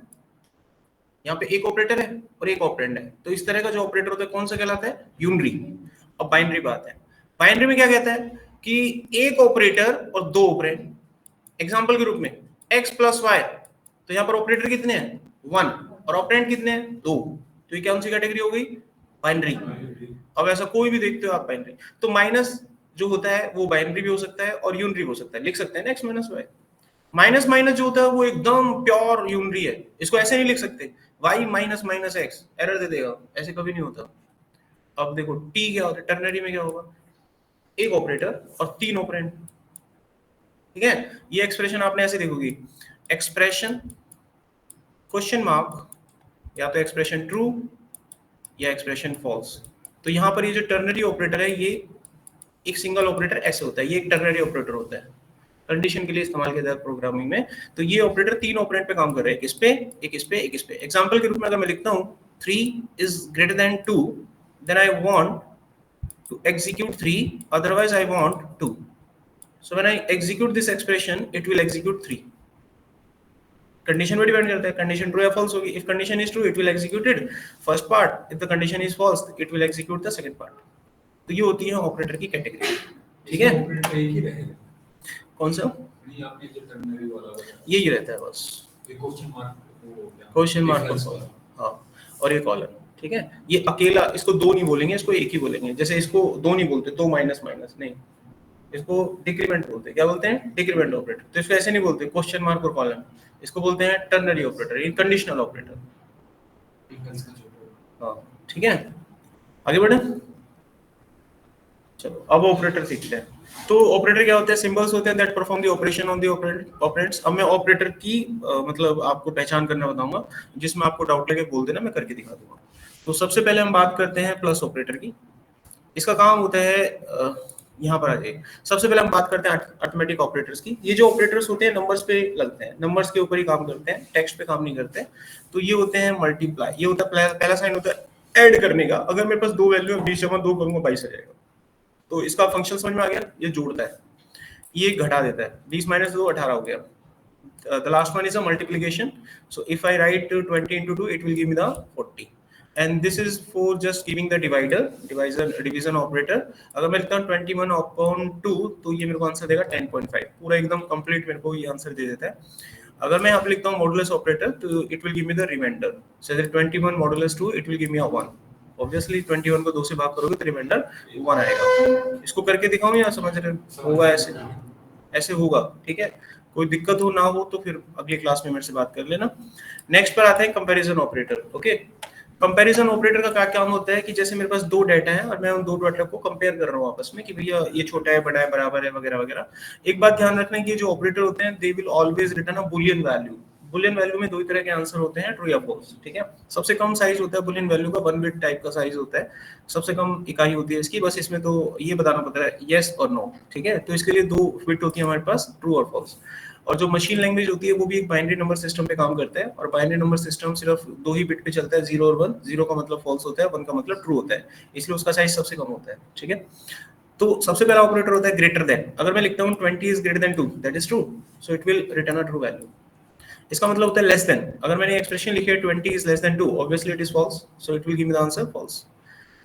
यहाँ पे एक ऑपरेटर है और एक ऑपरेंड है, तो इस तरह का जो ऑपरेटर होता है कौन सा कहलाता है, यूनरी। अब बाइनरी बात है, बाइनरी में क्या कहता है कि एक ऑपरेटर और 2 ऑपरेंड। एग्जांपल के रूप में x प्लस वाई, तो यहाँ पर ऑपरेटर कितने हैं, 1, और ऑपरेंड कितने हैं, 2, तो ये कौन सी कैटेगरी हो गई, बाइनरी। अब ऐसा कोई भी देखते हो आप बाइनरी, तो माइनस जो होता है वो बाइनरी भी हो सकता है और यूनरी हो सकता है, लिख सकते हैं ना x minus Y. Minus minus जो होता है वो एकदम प्योर यूनरी है, इसको ऐसे नहीं लिख सकते y minus minus x, error दे देगा, ऐसे कभी नहीं होता। अब देखो t क्या होता है, टर्नरी में क्या होगा, एक ऑपरेटर और 3 ऑपरेंड, ठीक है। ये एक्सप्रेशन आपने ऐसे देखोगी, एक्सप्रेशन क्वेश्चन मार्क, या तो एक्सप्रेशन ट्रू या एक्सप्रेशन फॉल्स। तो यहाँ पर ये जो टर्नरी ऑपरेटर है ये एक सिंगल ऑपरेटर ऐसे होता है, ये एक टर्नरी ऑपरेटर होता है, कंडीशन के लिए इस्तेमाल किया जाता है प्रोग्रामिंग में। तो ये ऑपरेटर 3 ऑपरेंड पे काम कर रहे हैं, एक इस पे, एक इस पे, एक इस पे। एग्जांपल के रूप में अगर मैं लिखता हूँ 3 is greater than 2, then I want to execute 3, otherwise I want 2. So when I execute this expression, it will execute 3. Condition पे डिपेंड करता है, कंडीशन ट्रू या फॉल्स होगी। If condition is true, it will executed first part, if the condition is false, it will execute the second part. तो ये होती है operator की कैटेगरी, ठीक है। ऑपरेटर एक ही रहेगा, कौन सा, नहीं आपके जो टर्नरी वाला होता है यही रहता है बस, ये क्वेश्चन मार्क हो गया, क्वेश्चन मार्क, हाँ, और ये कॉलम, ठीक है। ये अकेला, इसको 2 नहीं बोलेंगे, इसको एक ही बोलेंगे। जैसे इसको 2 नहीं बोलते, 2 माइनस माइनस नहीं, इसको डिक्रीमेंट बोलते हैं। क्या बोलते हैं, डिक्रीमेंट ऑपरेटर। तो इसको ऐसे नहीं बोलते क्वेश्चन मार्क और कॉलम, इसको बोलते हैं टर्नरी ऑपरेटर, ये कंडीशनल ऑपरेटर, हाँ, ठीक है। आगे बढ़े, चलो अब ऑपरेटर सीखते हैं। तो ऑपरेटर क्या होते हैं, सिंबल्स होते हैं that perform the operation on the operands. अब मैं ऑपरेटर की मतलब आपको पहचान करना बताऊंगा, जिसमें आपको डाउट लगे बोल देना, मैं करके दिखा दूंगा। तो सबसे पहले हम बात करते हैं प्लस ऑपरेटर की। इसका काम होता है यहाँ पर आ जाइए। सबसे पहले हम बात करते हैं अरिथमेटिक ऑपरेटर्स की। ये जो ऑपरेटर्स होते हैं नंबर्स पे लगते हैं, नंबर्स के ऊपर ही काम करते हैं, टेक्स्ट पे काम नहीं करते। तो ये होते हैं मल्टीप्लाई, ये होता है पहला साइन होता है ऐड करने का। अगर मेरे पास दो वैल्यू है 20 जमा 2 करूंगा 22 आ जाएगा। तो इसका फंक्शन समझ में आ गया, ये जोड़ता है, ये घटा देता है, 20 माइनस 2 18 हो गया। The last one is a multiplication. So if I write 20 into 2, it will give me the 40. And this is for just giving the division operator. अगर मैं लिखता हूँ 21 upon 2 तो ये मेरे को आंसर देगा 10.5। पूरा एकदम कंप्लीट मेरे को ये आंसर दे देता है। अगर मैं यहाँ पे लिखता हूँ मॉडुलस ऑपरेटर तो it will give me the remainder. So 21 modulus 2 it will give me a 1. Obviously 21 को 2 से भाग करोगे तो रिमाइंडर 1 आएगा। इसको करके दिखाऊं या समझ रहे होगा? ऐसे होगा, ठीक है। कोई दिक्कत हो ना हो तो फिर अगली क्लास में मेरे से बात कर लेना। नेक्स्ट पर आते हैं comparison operator. Okay, comparison operator का क्या काम होता है कि जैसे मेरे पास दो डाटा है और मैं उन दो डाटा को कंपेयर कर रहा हूँ आपस में कि भैया ये छोटा है, बड़ा है, बराबर है, वगैरह वगैरह। एक बात ध्यान रखना है कि जो ऑपरेटर होते हैं they will always return a Boolean value. Boolean value में दो ही तरह के आंसर होते हैं, ट्रू या फॉल्स, ठीक है। सबसे कम साइज होता है बुलियन वैल्यू का 1 बिट टाइप का साइज होता है, सबसे कम इकाई होती है इसकी। बस इसमें तो ये बताना पड़ता है यस और नो, ठीक है। तो इसके लिए दो बिट होती है हमारे पास, ट्रू और फॉल्स। और जो मशीन लैंग्वेज होती है वो भी एक बाइनरी नंबर सिस्टम पे काम करता है, और बाइनरी नंबर सिस्टम सिर्फ दो ही बिट पे चलता है, 0 और 1। 0 का मतलब फॉल्स होता है, 1 का मतलब ट्रू होता है, इसलिए उसका साइज सबसे कम होता है, ठीक है। तो सबसे पहला ऑपरेटर होता है ग्रेटर देन। अगर मैं लिखता हूँ 20 is greater then 2, that is true, so it will return a true value. इसका मतलब होता है लेस देन। अगर मैंने एक्सप्रेशन लिखी है 20 is less than 2, obviously it is false, so it will give me the answer false.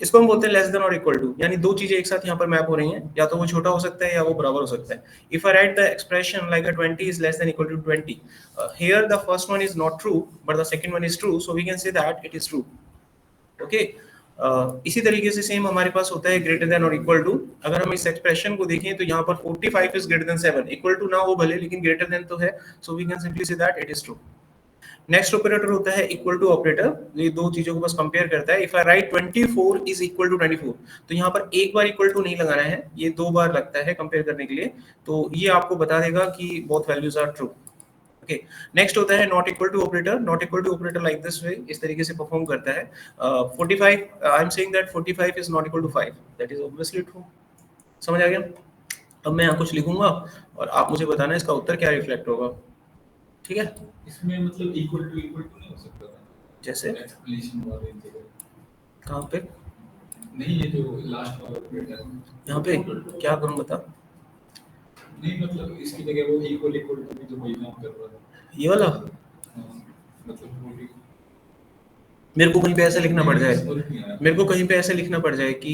इसको हम बोलते हैं लेस देन और इक्वल टू, यानी दो चीजें एक साथ यहाँ पर मैप हो रही हैं, या तो वो छोटा हो सकता है या वो बराबर हो सकता है। If I write the expression like 20 is less than equal to 20, here the first one is not true but the second one is true, so we can say that it is true. Okay, इसी तरीके से same हमारे पास होता है greater than और equal to. अगर हम इस एक्सप्रेशन को देखें तो यहाँ पर 45 is greater than 7, equal to ना हो भले लेकिन ग्रेटर देन तो है, so we can simply say that it is true. Next operator होता है इक्वल टू ऑपरेटर, ये दो चीजों को बस कंपेयर करता है। If I write 24 is equal to 24, तो यहाँ पर एक बार इक्वल टू नहीं लगाना है, ये दो बार लगता है कंपेयर करने के लिए, तो ये आपको बता देगा कि both values are true. Okay, next होता है not equal to operator. Not equal to operator like this way, इस तरीके से परफॉर्म करता है। 45 I am saying that 45 is not equal to 5, that is obviously true. समझ आ गया? अब मैं यहाँ कुछ लिखूंगा और आप मुझे बताना इसका उत्तर क्या रिफ्लेक्ट होगा, ठीक है। इसमें मतलब इक्वल टू नहीं हो सकता था, जैसे एक्सप्लेनेशन वाले जगह कहाँ पे? नहीं, ये जो लास्ट वाला ऑपरेटर है यहाँ पे क्या करूँ बता? नहीं, मतलब इसकी जगह वो इक्वल टू भी जो वही काम कर रहा है, ये वाला मतलब वो भी मेरे को कहीं पे ऐसे लिखना पड़ जाए, मेरे को कहीं पे ऐसे लिखना पड़ जाए कि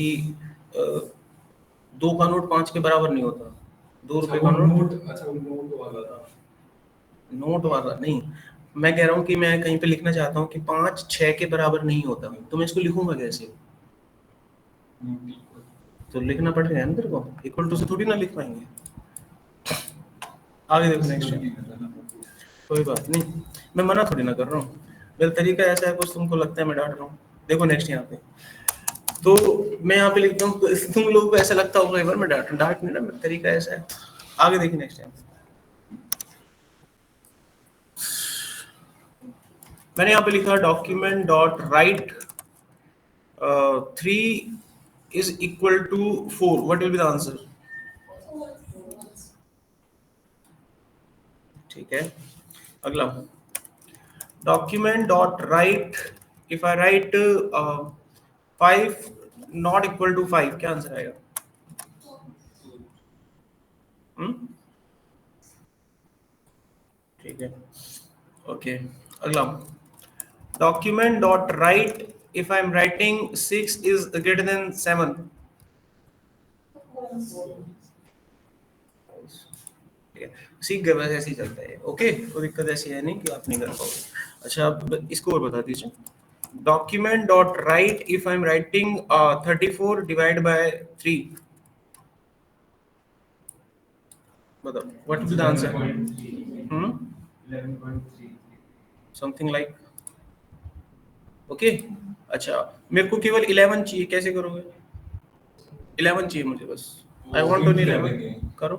2 का नोट 5 के बराबर नहीं होता, 2 रुपए का नोट। अच्छा, वो नोट वाला था, नोट वाला नहीं, मैं कह रहा हूँ कि मैं कहीं पे लिखना चाहता हूँ कि 5 6 के बराबर नहीं होता, तो मैं इसको लिखूंगा कैसे? तो लिखना पड़ेगा अंदर को, इक्वल टू से थोड़ी ना लिख पाएंगे। आगे देखो नेक्स्ट। कोई बात नहीं, मैं मना थोड़ी ना कर रहा हूँ, मेरा तरीका ऐसा है, कुछ तुमको लगता है मैं डांट रहा हूँ। देखो नेक्स्ट यहाँ पे, तो मैं यहाँ पे लिखता हूँ, तुम लोगों को ऐसा लगता होगा एक बार मैं डांट नहीं ना, मेरा तरीका ऐसा है। आगे देखिए नेक्स्ट टाइम, मैंने यहाँ पे लिखा document dot write 3 is equal to 4, what will be the answer? ठीक है, अगला document dot write, if I write 5 not equal to 5, क्या आंसर आएगा? ठीक है, ओके। अगला document dot write, if I am writing 6 is greater than 7, सीख गए, वैसे ऐसे ही चलता है। ओके, कोई दिक्कत ऐसी है नहीं कि आप नहीं कर पाओगे। अच्छा, अब इसको और बता दीजिए, document dot write, if I am writing 34 divide by 3, बताओ what will be the answer? 11.3 something like. Okay, अच्छा मेरे को केवल 11 चाहिए, कैसे करोगे? 11 चाहिए मुझे बस, आई वांट ओनली 11। करो,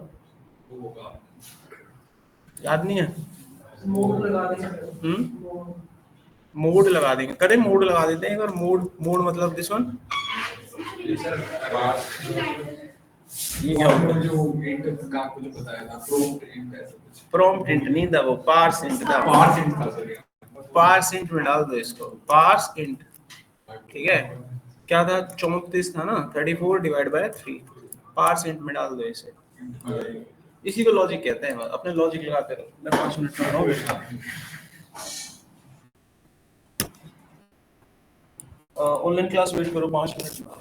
याद नहीं है? मोड लगा देंगे, मोड लगा देंगे, करें मोड लगा देते हैं। अगर मोड मतलब दिस वन, ये क्या होता है? जो इंट का आपको जो बताया था, प्रॉम्प्ट इंट नहीं था, वो पार्स इंट था। पार्स इंट में डाल दो इसको, पार्स इंट ठीक है, क्या था, 34 था ना, 34 डिवाइड बाय 3, % में डाल दो इसे, इसी को लॉजिक कहते हैं। अपने लॉजिक लगाते रहो, मैं 5 मिनट में हूँ। ऑनलाइन क्लास वेट करो 5 मिनट।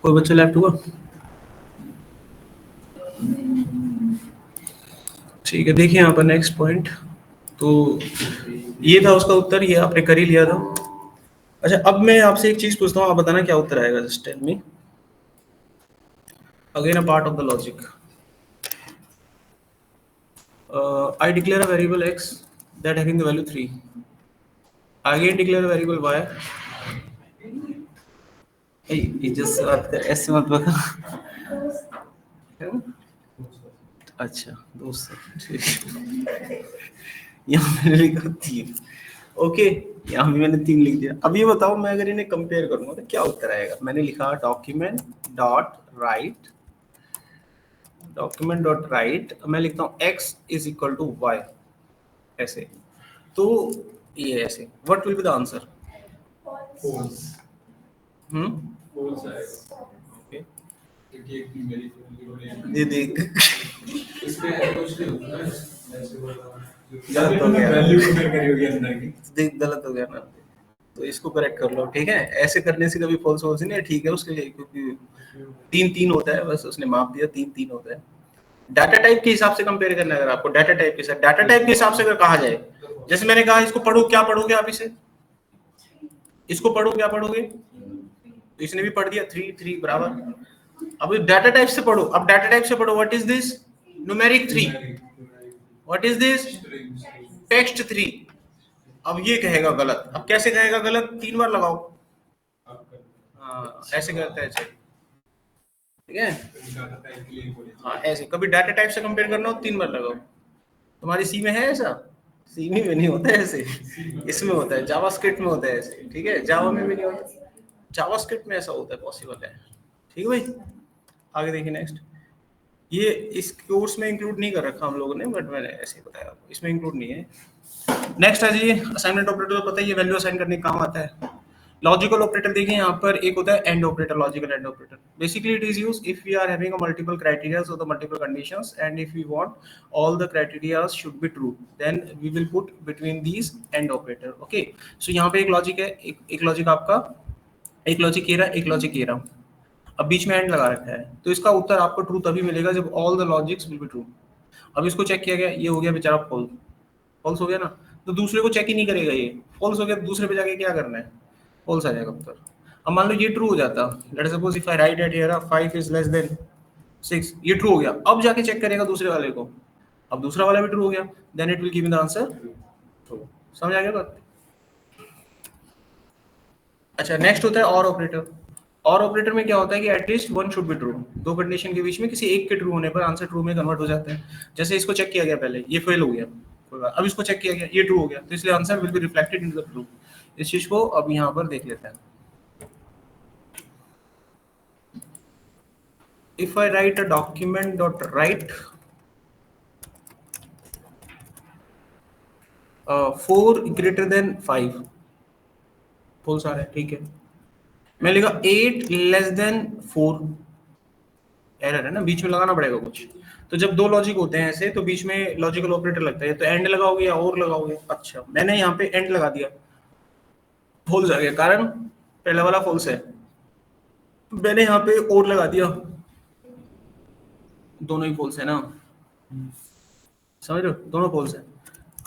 कोई बच्चे लेफ्ट हुआ? ठीक है, देखिए यहाँ पर नेक्स्ट पॉइंट। तो ये था उसका उत्तर, ये आपने कर ही लिया था। अच्छा, अब मैं आपसे एक चीज पूछता हूँ, आप बताना क्या उत्तर आएगा। Just tell me again a part of the logic. I declare a variable x that having the value 3. I again declare a variable y. Hey, ये just बात कर, ऐसे मत बता। अच्छा, दोस्त, ठीक। यहाँ मैंने लिखा 3। ओके, यहाँ भी मैंने 3 लिख दिया। अब ये बताओ, मैं अगर इन्हें कंपेयर करूंगा तो क्या उत्तर आएगा। मैंने लिखा डॉक्यूमेंट डॉट राइट, मैं लिखता हूँ x is equal to y, ऐसे। तो ये ऐसे, what will be the answer? False. Hmm, false आएगा ओके, क्योंकि एक मेरी ये देख। इसमें ऐसा कुछ नहीं होता ना, ऐसे गलत हो गया। वैल्यू कंपेयर करी होगी अंदर की। देख, गलत हो गया ना, तो इसको करेक्ट कर लो, ठीक है। ऐसे करने से कभी फॉल्स फॉल्स नहीं है, ठीक है उसके लिए, क्योंकि 3 होता है, बस उसने माप दिया 3 होता है। डाटा टाइप के हिसाब से कंपेयर करना है। अगर आपको डाटा टाइप के साथ, डाटा टाइप के हिसाब से अगर कहा जाए, जैसे मैंने कहा इसको पढ़ो, क्या पढ़ोगे आप इसे? इसको पढ़ो, क्या पढ़ोगे? तो इसने भी पढ़ दिया 3 बराबर। अब डाटा टाइप से पढ़ो, अब डाटा टाइप से पढ़ो, what is this? Numeric 3। What is this? Text 3। अब ये कहेगा गलत। अब कैसे कहेगा गलत? 3 बार लगाओ। हाँ, ऐसे करते हैं, ठीक है। हाँ, ऐसे कभी डाटा टाइप से कंपेयर करना हो 3 बार लगाओ। तुम्हारी सी में है ऐसा? सी में नहीं होता है ऐसे, इसमें होता है, जावास्क्रिप्ट में होता है ऐसे, ठीक है। जावा में भी नहीं होता, जावास्क्रिप्ट में ऐसा होता है, पॉसिबल है, ठीक है भाई। आगे देखिए नेक्स्ट। ये इस कोर्स में इंक्लूड नहीं कर रखा हम लोगों ने, बट मैंने ऐसे ही बताया आपको, इसमें इंक्लूड नहीं है। नेक्स्ट है जी असाइनमेंट ऑपरेटर। तो पता है ये वैल्यू असाइन करने का काम आता है। लॉजिकल ऑपरेटर देखिए यहाँ पर एक होता है and operator, logical and operator. Basically it is used if we are having a multiple criterias और the multiple conditions, and if we want all the criterias should be true, then we will put between these and operator. Okay, so यहाँ पे एक logic है, एक logic आपका, एक logic ये रहा, एक लॉजिक ये रहा। अब बीच में एंड लगा रखा है, तो इसका उत्तर आपको ट्रू तभी मिलेगा जब all the logics will be true. अब इसको चेक किया गया, ये हो गया बेचारा फॉल्स, फॉल्स हो गया ना, तो दूसरे को चेक ही नहीं करेगा, ये फॉल्स हो गया, दूसरे पे जाके क्या करना है, फॉल्स आ जाएगा उत्तर। अब मान लो ये ट्रू हो जाता, let us suppose if I right eight here 5 is less then 6, ये ट्रू हो गया। अब जाके चेक करेगा दूसरे वाले को, अब दूसरा वाला भी ट्रू हो गया, then it will give me the answer true. समझ आ गया बात? अच्छा, नेक्स्ट होता है और ऑपरेटर। और ऑपरेटर में क्या होता है कि at least one should be true. दो कंडीशन के बीच में किसी एक के ट्रू होने पर आंसर ट्रू में कन्वर्ट हो जाता है। जैसे इसको चेक किया गया पहले, ये फेल हो गया, कोई बात, अब इसको चेक किया गया, ये ट्रू हो गया, तो इसलिए answer will be reflected in the true. इस चीज को अब यहाँ पर देख लेते हैं। If I write a document dot write 4 greater than 5, false आ रहा है, ठीक है। मैं लिखा 8 लेस देन 4, एरर है ना, बीच में लगाना पड़ेगा कुछ। तो जब दो लॉजिक होते हैं ऐसे, तो बीच में लॉजिकल ऑपरेटर लगता है, तो एंड लगाओगे या और लगाओगे। अच्छा, मैंने यहाँ पे एंड लगा दिया, फॉल्स आ गया, कारण पहला वाला फॉल्स है। मैंने यहाँ पे और लगा दिया, दोनों ही फॉल्स है ना, समझ रहे हो, दोनों फॉल्स है।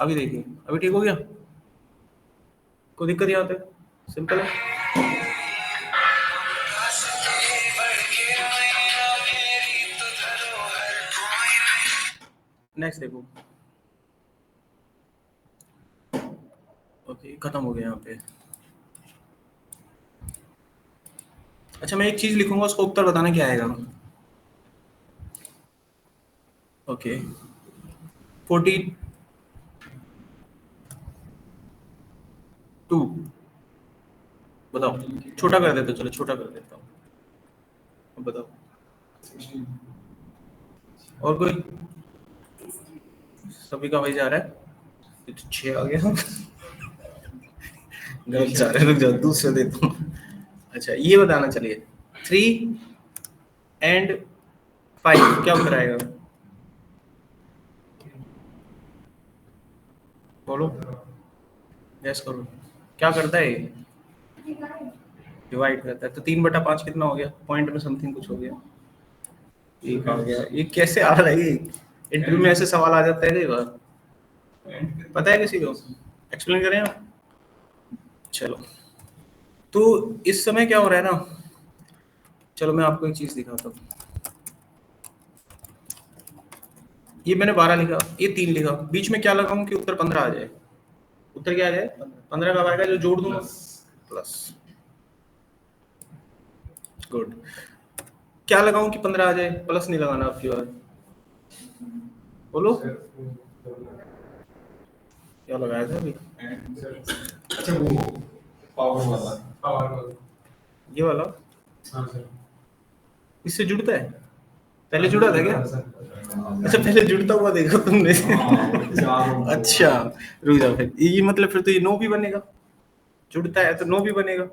अभी देखिए, अभी ठीक हो गया, कोई दिक्कत यहाँ पे, सिंपल है। नेक्स्ट देखो, ओके, खत्म हो गया यहाँ पे। अच्छा, मैं एक चीज लिखूंगा, उसको उत्तर बताना क्या आएगा। ओके, 42 बताओ, छोटा कर देते, चलो छोटा कर देता हूँ, अब बताओ। और कोई? सभी का वही जा रहा है, ये तो 6 आ गया। गलत जा रहे हैं, रुक जाओ, दूसरा देता हूँ। अच्छा, ये बताना, चलिए 3 एंड 5 क्या उत्तर आएगा, बोलो, गैस करो, क्या करता है ये? डिवाइड करता है। तो 3/5 कितना हो गया, पॉइंट में समथिंग कुछ हो गया, 1 आ गया। ये कैसे आ रहा है, इंटरव्यू में ऐसे सवाल आ जाता है कई बार, पता है किसी को? एक्सप्लेन करें आप? चलो, तो इस समय क्या हो रहा है ना, चलो मैं आपको एक चीज दिखाता हूँ। ये मैंने 12 लिखा, ये 3 लिखा, बीच में क्या लगाऊं कि उत्तर 15 आ जाए? उत्तर क्या आ जाए? 15 कब आएगा? जो जोड़ दूंगा, प्लस। गुड। क्या लगाऊं कि 15 आ जाए? प्लस नहीं लगाना आपकी बार, बोलो क्या लगाया था अभी? अच्छा वो पावर वाला, ये वाला हाँ सर। इससे जुड़ता है? पहले जुड़ा था क्या? अच्छा, पहले जुड़ता हुआ देखा तुमने? अच्छा, रुक जाओ फिर, ये मतलब फिर तो ये नो भी बनेगा, जुड़ता है तो नो भी बनेगा,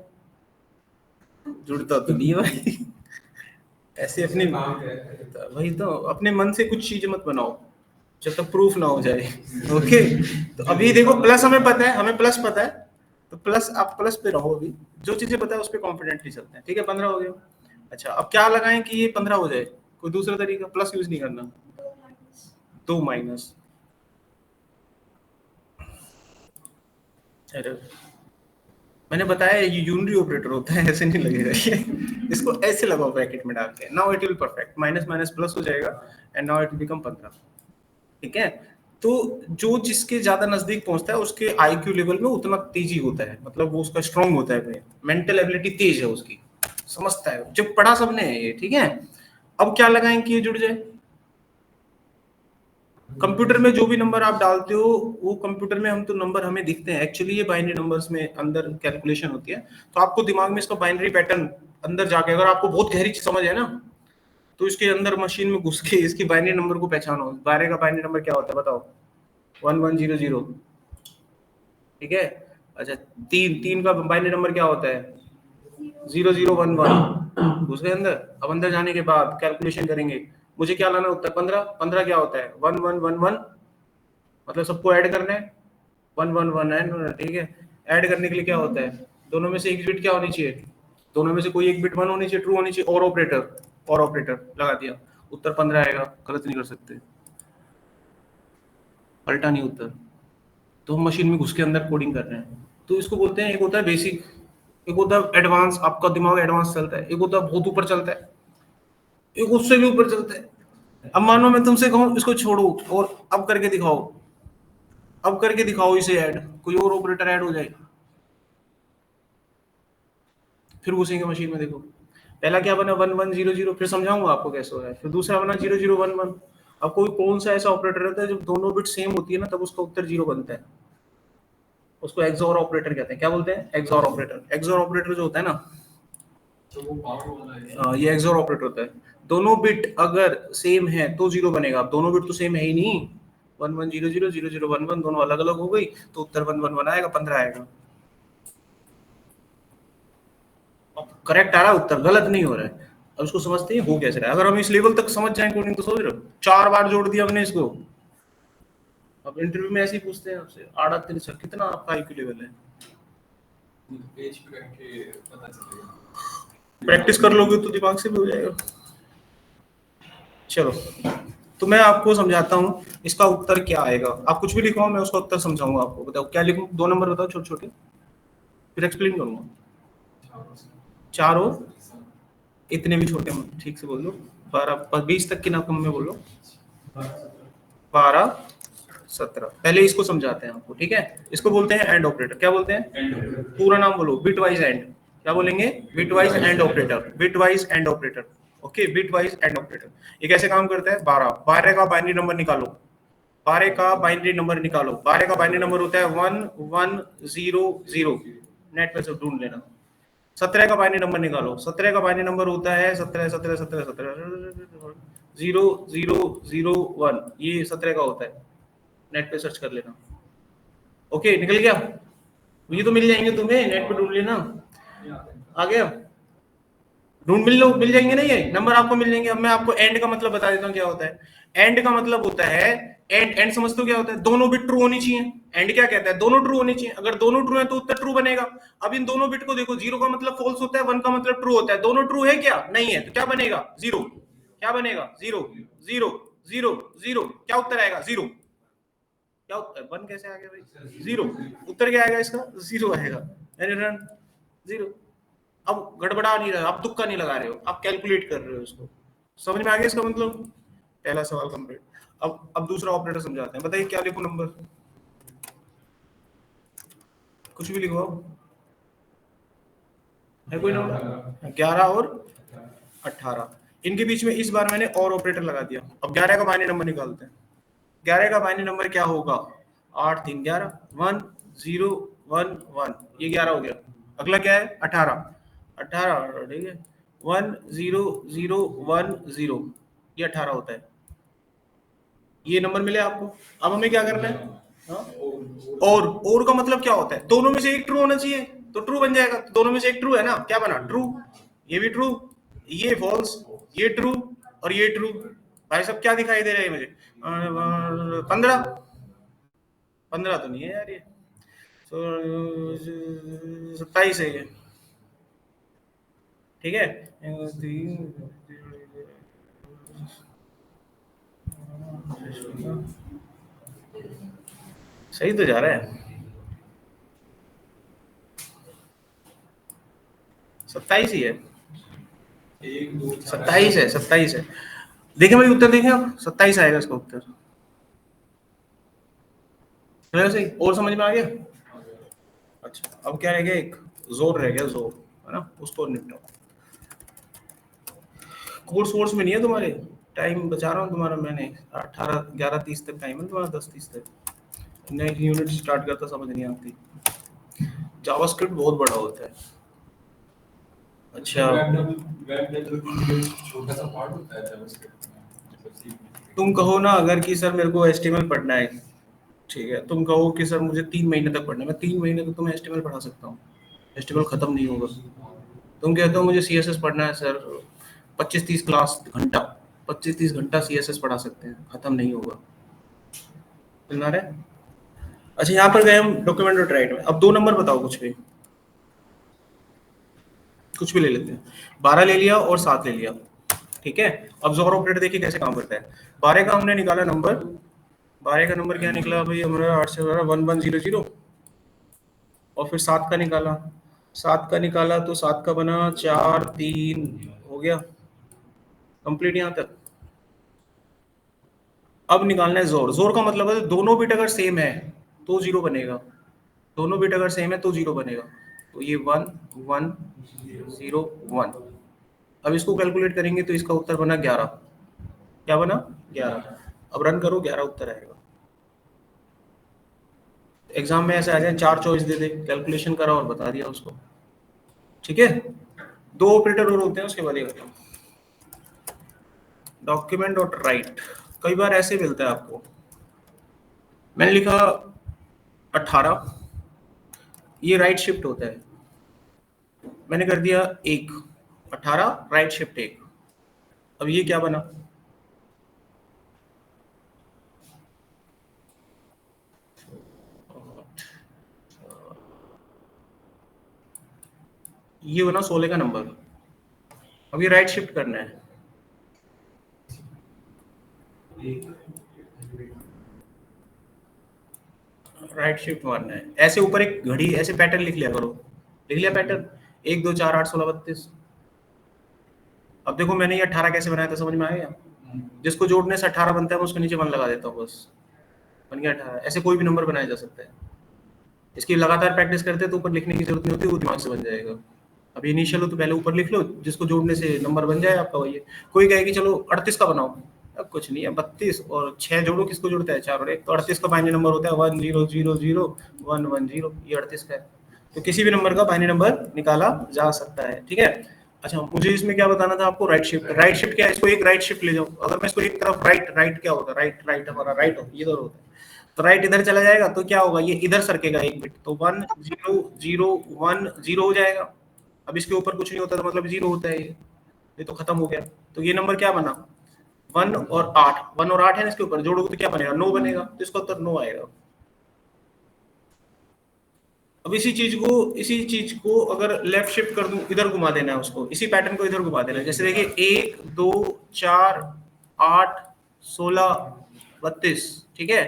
जुड़ता तो नहीं है भाई। ऐसे अपने वही तो, अपने मन से कुछ चीज मत बनाओ जब तक प्रूफ ना हो जाए। ओके, तो अभी देखो प्लस हमें पता है, हमें प्लस पता है, तो प्लस, आप प्लस पे रहो, अभी जो चीजें पता है उस पर कॉन्फिडेंटली चलते हैं। ठीक है, 15 हो गया। अच्छा, अब क्या लगाएं कि ये 15 हो जाए? कोई दूसरा तरीका? प्लस यूज नहीं करना, 2 माइनस। अरे मैंने बताया ये यूनिटरी ऑपरेटर होता है, ऐसे नहीं लगेगा ये। इसको ऐसे लगाओ ब्रैकेट में डाल के, now it will perfect, minus minus plus हो जाएगा and now it will become 15। ठीक है, तो जो जिसके ज्यादा नजदीक पहुंचता है उसके आईक्यू लेवल में उतना तेजी होता है, मतलब वो उसका स्ट्रांग होता है, मेंटल एबिलिटी तेज है उसकी, समझता है, जब पढ़ा सबने है ये। ठीक है, अब क्या लगाएं कि ये जुड़ जाए? कंप्यूटर में जो भी नंबर आप डालते हो वो कंप्यूटर में हम तो नंबर हमें दिखते हैं, एक्चुअली ये बाइनरी नंबर्स में अंदर कैलकुलेशन होती है, तो आपको दिमाग में इसका बाइनरी पैटर्न अंदर जाके, अगर आपको बहुत गहरी समझ है ना, तो इसके अंदर मशीन में घुस के इसकी बाइनरी नंबर को पहचानो। 12 का बाइनरी नंबर क्या होता है बताओ? 1100। ठीक है, अच्छा, 3 का बाइनरी नंबर क्या होता है? 0011। घुस गए अंदर। अब अंदर जाने के बाद कैलकुलेशन करेंगे, मुझे क्या लाना उत्तर? 15। 15 क्या होता है? 1111, मतलब सबको ऐड करना है, 111 ठीक है, ऐड करने के लिए क्या होता है? दोनों में से एक बिट क्या होनी चाहिए? दोनों में से कोई एक बिट 1 होनी चाहिए, ट्रू होनी चाहिए, और ऑपरेटर, और ऑपरेटर लगा दिया, उत्तर 15 आएगा। गलत नहीं कर सकते, पलटा नहीं उत्तर। तो हम मशीन में घुस के अंदर कोडिंग कर रहे हैं, तो इसको बोलते हैं, एक होता है बेसिक, एक होता है एडवांस, आपका दिमाग एडवांस चलता है, एक होता है बहुत ऊपर चलता है, एक उससे भी ऊपर चलता है। अब मानो मैं तुमसे कहूं इसको छोड़ो और अब करके दिखाओ, अब करके दिखाओ इसे ऐड, कोई और ऑपरेटर ऐड हो जाए, फिर घुसेंगे मशीन में। देखो पहला क्या बना? 1100, फिर समझाऊंगा आपको कैसे हो रहा है, फिर दूसरा बना 0011। अब कोई कौन सा ऐसा ऑपरेटर रहता है जब दोनों बिट सेम होती है ना, तब उसका उत्तर 0 बनता है, उसको एक्सओर ऑपरेटर कहते हैं। क्या बोलते हैं? XOR operator. एक्सओर ऑपरेटर जो होता है ना, तो वो पावर वाला है। ये एक्सओर ऑपरेटर होता है, दोनों बिट अगर सेम है तो 0 बनेगा। अब दोनों बिट तो सेम है ही नहीं, 1100 0011 दोनों अलग अलग हो गई, तो उत्तर 111 आएगा, 15 आएगा। करेक्ट आ रहा है उत्तर, गलत नहीं हो रहा है। अब इसको समझते हैं हो कैसे रहा है। अगर हम इस लेवल तक समझ जाएं कोडिंग, तो सोच रहे हो 4 बार जोड़ दिया हमने इसको। अब इंटरव्यू में ऐसे ही पूछते हैं आपसे, आड़ा तिरछा कितना आपका आईक्यू लेवल है? पेज पे करके पता चलेगा, प्रैक्टिस कर लोगे तो दिमाग से भी हो जाएगा। चलो, तो मैं आपको समझाता हूँ इसका उत्तर क्या आएगा। आप कुछ भी लिखो, मैं उसका उत्तर समझाऊंगा आपको। बताओ क्या लिखूं? 2 नंबर बताओ छोटे छोटे, फिर एक्सप्लेन करूंगा। 4 हो, इतने भी छोटे मत, ठीक से बोल लो। 12 20 तक की ना कम में बोलो। 12 17। पहले इसको समझाते हैं आपको, ठीक है? इसको बोलते हैं एंड ऑपरेटर। क्या बोलते हैं? पूरा नाम बोलो, बिट वाइज एंड। क्या बोलेंगे? Bit wise and operator, bit wise and operator. Okay, bit wise and operator ये कैसे काम करता है? 12 का बाइनरी नंबर निकालो, 12 का बाइनरी नंबर निकालो। 12 का बाइनरी नंबर होता है 1100, नेट पे सब ढूंढ लेना। 17 का बाइनरी नंबर निकालो, 17 का बाइनरी नंबर होता है 17 17 17 17 0001, ये 17 का होता है, नेट पे सर्च कर लेना। ओके, निकल गया? ये तो मिल जाएंगे तुम्हें, नेट पे ढूंढ लेना। आ गया? ढूंढ मिल जाएंगे ना, ये नंबर आपको मिल जाएंगे। अब मैं आपको एंड का मतलब बता देता हूँ क्या होता है। एंड का मतलब होता है, एंड समझते हो क्या होता है? दोनों बिट ट्रू होनी चाहिए। एंड क्या कहता है? दोनों ट्रू होनी चाहिए। अगर दोनों ट्रू है तो उत्तर ट्रू बनेगा। अब इन दोनों बिट को देखो, 0 का मतलब फॉल्स होता है, 1 का मतलब ट्रू होता है। दोनों ट्रू है क्या? नहीं है, तो क्या बनेगा? 0। क्या बनेगा? 0 0 जीरो जीरो, क्या उत्तर आएगा? जीरो। क्या उत्तर? 1 कैसे आ गया भाई? जीरो। उत्तर क्या आएगा इसका? जीरो आएगा। Run zero. अब गड़बड़ा नहीं रहा, आप तुक्का नहीं लगा रहे हो, आप कैलकुलेट कर रहे हो इसको। समझ में आ गया इसका मतलब? पहला सवाल कंप्लीट। अब दूसरा ऑपरेटर समझाते हैं। बताइए क्या लिखो नंबर? कुछ भी लिखो। है कोई नंबर? 11 और 18। इनके बीच में इस बार मैंने और ऑपरेटर लगा दिया। अब 11 का बाइनरी नंबर निकालते हैं। 11 का बाइनरी नंबर क्या होगा? 8 3 11, 1 0 1 1, ये 11 हो गया। अगला क्या है? 18। 18 ठीक है, 1 0 0 1 0, ये 18 होता है। ये नंबर मिले आपको। अब हमें क्या करना है? हाँ? और का मतलब क्या होता है? दोनों में से एक ट्रू होना चाहिए, तो ट्रू बन जाएगा। दोनों में से एक ट्रू है ना, क्या बना? ट्रू। ये भी ट्रू, ये फॉल्स, ये ट्रू और ये ट्रू। भाई सब क्या दिखाई दे रहा है मुझे? 15 15 तो नहीं है यार, ये 27 है ये। ठीक है, सही तो जा रहा है। 27 ही है, 27 है, 27 है। देखें भाई उत्तर, देखें आप, 27 आएगा इसका उत्तर। सही, और समझ में आ गया? अच्छा, अब क्या रह गया? एक जोर रह गया, जोर है ना, उसको निपटाओ। कोर्स में नहीं है तुम्हारे, टाइम बचा रहा हूँ तुम्हारा मैंने। 11:30 तक टाइम है तुम्हारा, 10:30 तक। नई यूनिट स्टार्ट करता समझ नहीं आती। जावास्क्रिप्ट बहुत बड़ा होता है। अच्छा, छोटा सा पार्ट होता है जावास्क्रिप्ट में। तुम कहो ना अगर कि सर मेरे को HTML पढ़ना है, ठीक है, तुम कहो कि सर मुझे 3 महीने तक पढ़ना है, मैं 3 महीने तक तुम्हें HTML पढ़ा सकता हूँ, HTML खत्म नहीं होगा। तुम कहते हो मुझे CSS पढ़ना है सर, 25-30 क्लास घंटा, 25-30 घंटा CSS पढ़ा सकते हैं, खत्म नहीं होगा। सुना रहे? अच्छा, यहाँ पर गए हम डॉक्यूमेंट डॉट राइट में। अब 2 नंबर बताओ, कुछ भी ले लेते हैं। 12 ले लिया और 7 ले लिया, ठीक है। अब जोर ऑपरेटर देखिए कैसे काम करता है। 12 का हमने निकाला नंबर, 12 का नंबर क्या निकला भाई हमारा? 8 से 12 1100। और फिर 7 का निकाला, 7 का निकाला तो 7 का बना 4 3 हो गया कंप्लीट यहाँ तक। अब निकालना है जोर। जोर का मतलब है दोनों बिट अगर सेम है तो 0 बनेगा, दोनों बिट अगर सेम है तो 0 बनेगा। तो ये 1 1 0 1। अब इसको कैलकुलेट करेंगे तो इसका उत्तर बना 11। क्या बना? 11। अब रन करो, 11 उत्तर आएगा। एग्जाम में ऐसा आ जाए 4 चॉइस दे दे, कैलकुलेशन करा और बता दिया उसको, ठीक है। 2 ऑपरेटर और होते हैं, उसके बाद ये बताओ। डॉक्यूमेंट डॉट राइट कई बार ऐसे मिलता है आपको। मैंने लिखा 18, ये राइट शिफ्ट होता है, मैंने कर दिया 1, 18 राइट शिफ्ट 1। अब ये क्या बना? ये बना 16 का नंबर। अब ये राइट शिफ्ट करना है, राइट शिफ्ट मारना है। ऐसे ऊपर एक घड़ी, ऐसे पैटर्न लिख लिया करो। लिख लिया पैटर्न? 1 2 4 8 16 32। अब देखो मैंने ये 18 कैसे बनाया था, समझ में आ गया? जिसको जोड़ने से 18 बनता है मैं उसके नीचे 1 लगा देता हूँ, बस बन गया 18। ऐसे कोई भी नंबर बनाया जा सकता है। इसकी लगातार प्रैक्टिस करते हैं तो ऊपर लिखने की जरूरत नहीं होती, वो दिमाग से बन जाएगा। अब इनिशियल हो तो पहले ऊपर लिख लो, जिसको जोड़ने से नंबर बन जाए आपका वही है। कोई कहे कि चलो 38 का बनाओ, अब कुछ नहीं है, 32 और 6 जोड़ो, किसको जोड़ता है? 4 और 1, तो 38 का बाइनरी नंबर होता है 1 0 0 0 1 1 0, ये 38 का है। तो किसी भी नंबर का बाइनरी नंबर निकाला जा सकता है, ठीक है। अच्छा, मुझे इसमें क्या बताना था आपको? Right shift. राइट शिफ्ट क्या है? इसको एक राइट शिफ्ट ले जाओ। अगर मैं इसको एक तरफ राइट क्या होता है? राइट हमारा राइट इधर होता है, तो राइट इधर चला जाएगा तो क्या होगा? ये इधर सरकेगा एक बिट, तो 1 0 0 1 0 हो जाएगा। अब इसके ऊपर कुछ नहीं होता तो मतलब 0 होता है ये तो खत्म हो गया। तो ये नंबर क्या बना? 1 और 8, 1 और 8 है ना, इसके ऊपर जोड़ोगे तो क्या बनेगा? 9 बनेगा, तो इसका उत्तर 9 आएगा। अब इसी चीज को अगर लेफ्ट शिफ्ट कर दूं, इधर घुमा देना है उसको, इसी पैटर्न को इधर घुमा देना है। जैसे देखिए 1 2 4 8 16 32, ठीक है।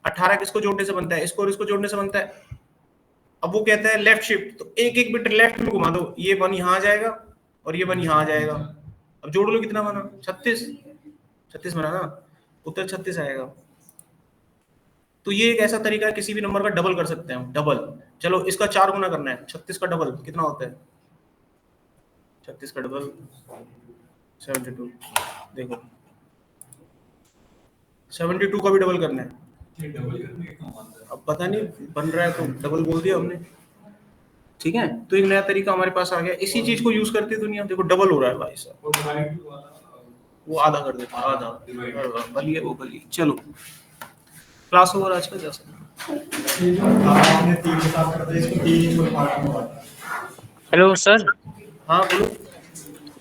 18 किसको जोड़ने से बनता है? इसको और इसको जोड़ने से बनता है। अब वो कहता है लेफ्ट शिफ्ट, तो एक एक बिट लेफ्ट में घुमा दो, ये 1 यहाँ आ जाएगा और ये 1 यहाँ आ जाएगा। अब जोड़ लो, कितना बना? 36 बना ना, उत्तर 36 आएगा। तो ये एक ऐसा तरीका है, किसी भी नंबर का डबल कर सकते हैं हम, डबल। चलो इसका 4 गुना करना है, 36 का डबल कितना होता है? 36 का डबल 72, देखो 72 का भी डबल करना है। ये डबल करने का काम आता है। अब पता नहीं बन रहा है तो डबल बोल दिया हमने, ठीक है। तो एक नया तरीका हमारे पास आ गया, इसी चीज को यूज करती है दुनिया। देखो डबल हो रहा है भाई साहब, और डिवाइड वाला वो आधा कर देता है, आधा बलिए वो बलिए। चलो क्लास ओवर आज का, जा सकते। ये जो आपने 3 के साथ करते हैं, इसको 3 में पार्ट में बांटा। Hello sir. हाँ बोलो।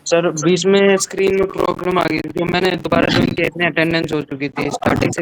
सर बीच में स्क्रीन में प्रॉब्लम आ गई, जो मैंने दोबारा ज्वाइन किया इतनी अटेंडेंस हो चुकी थी, स्टार्टिंग से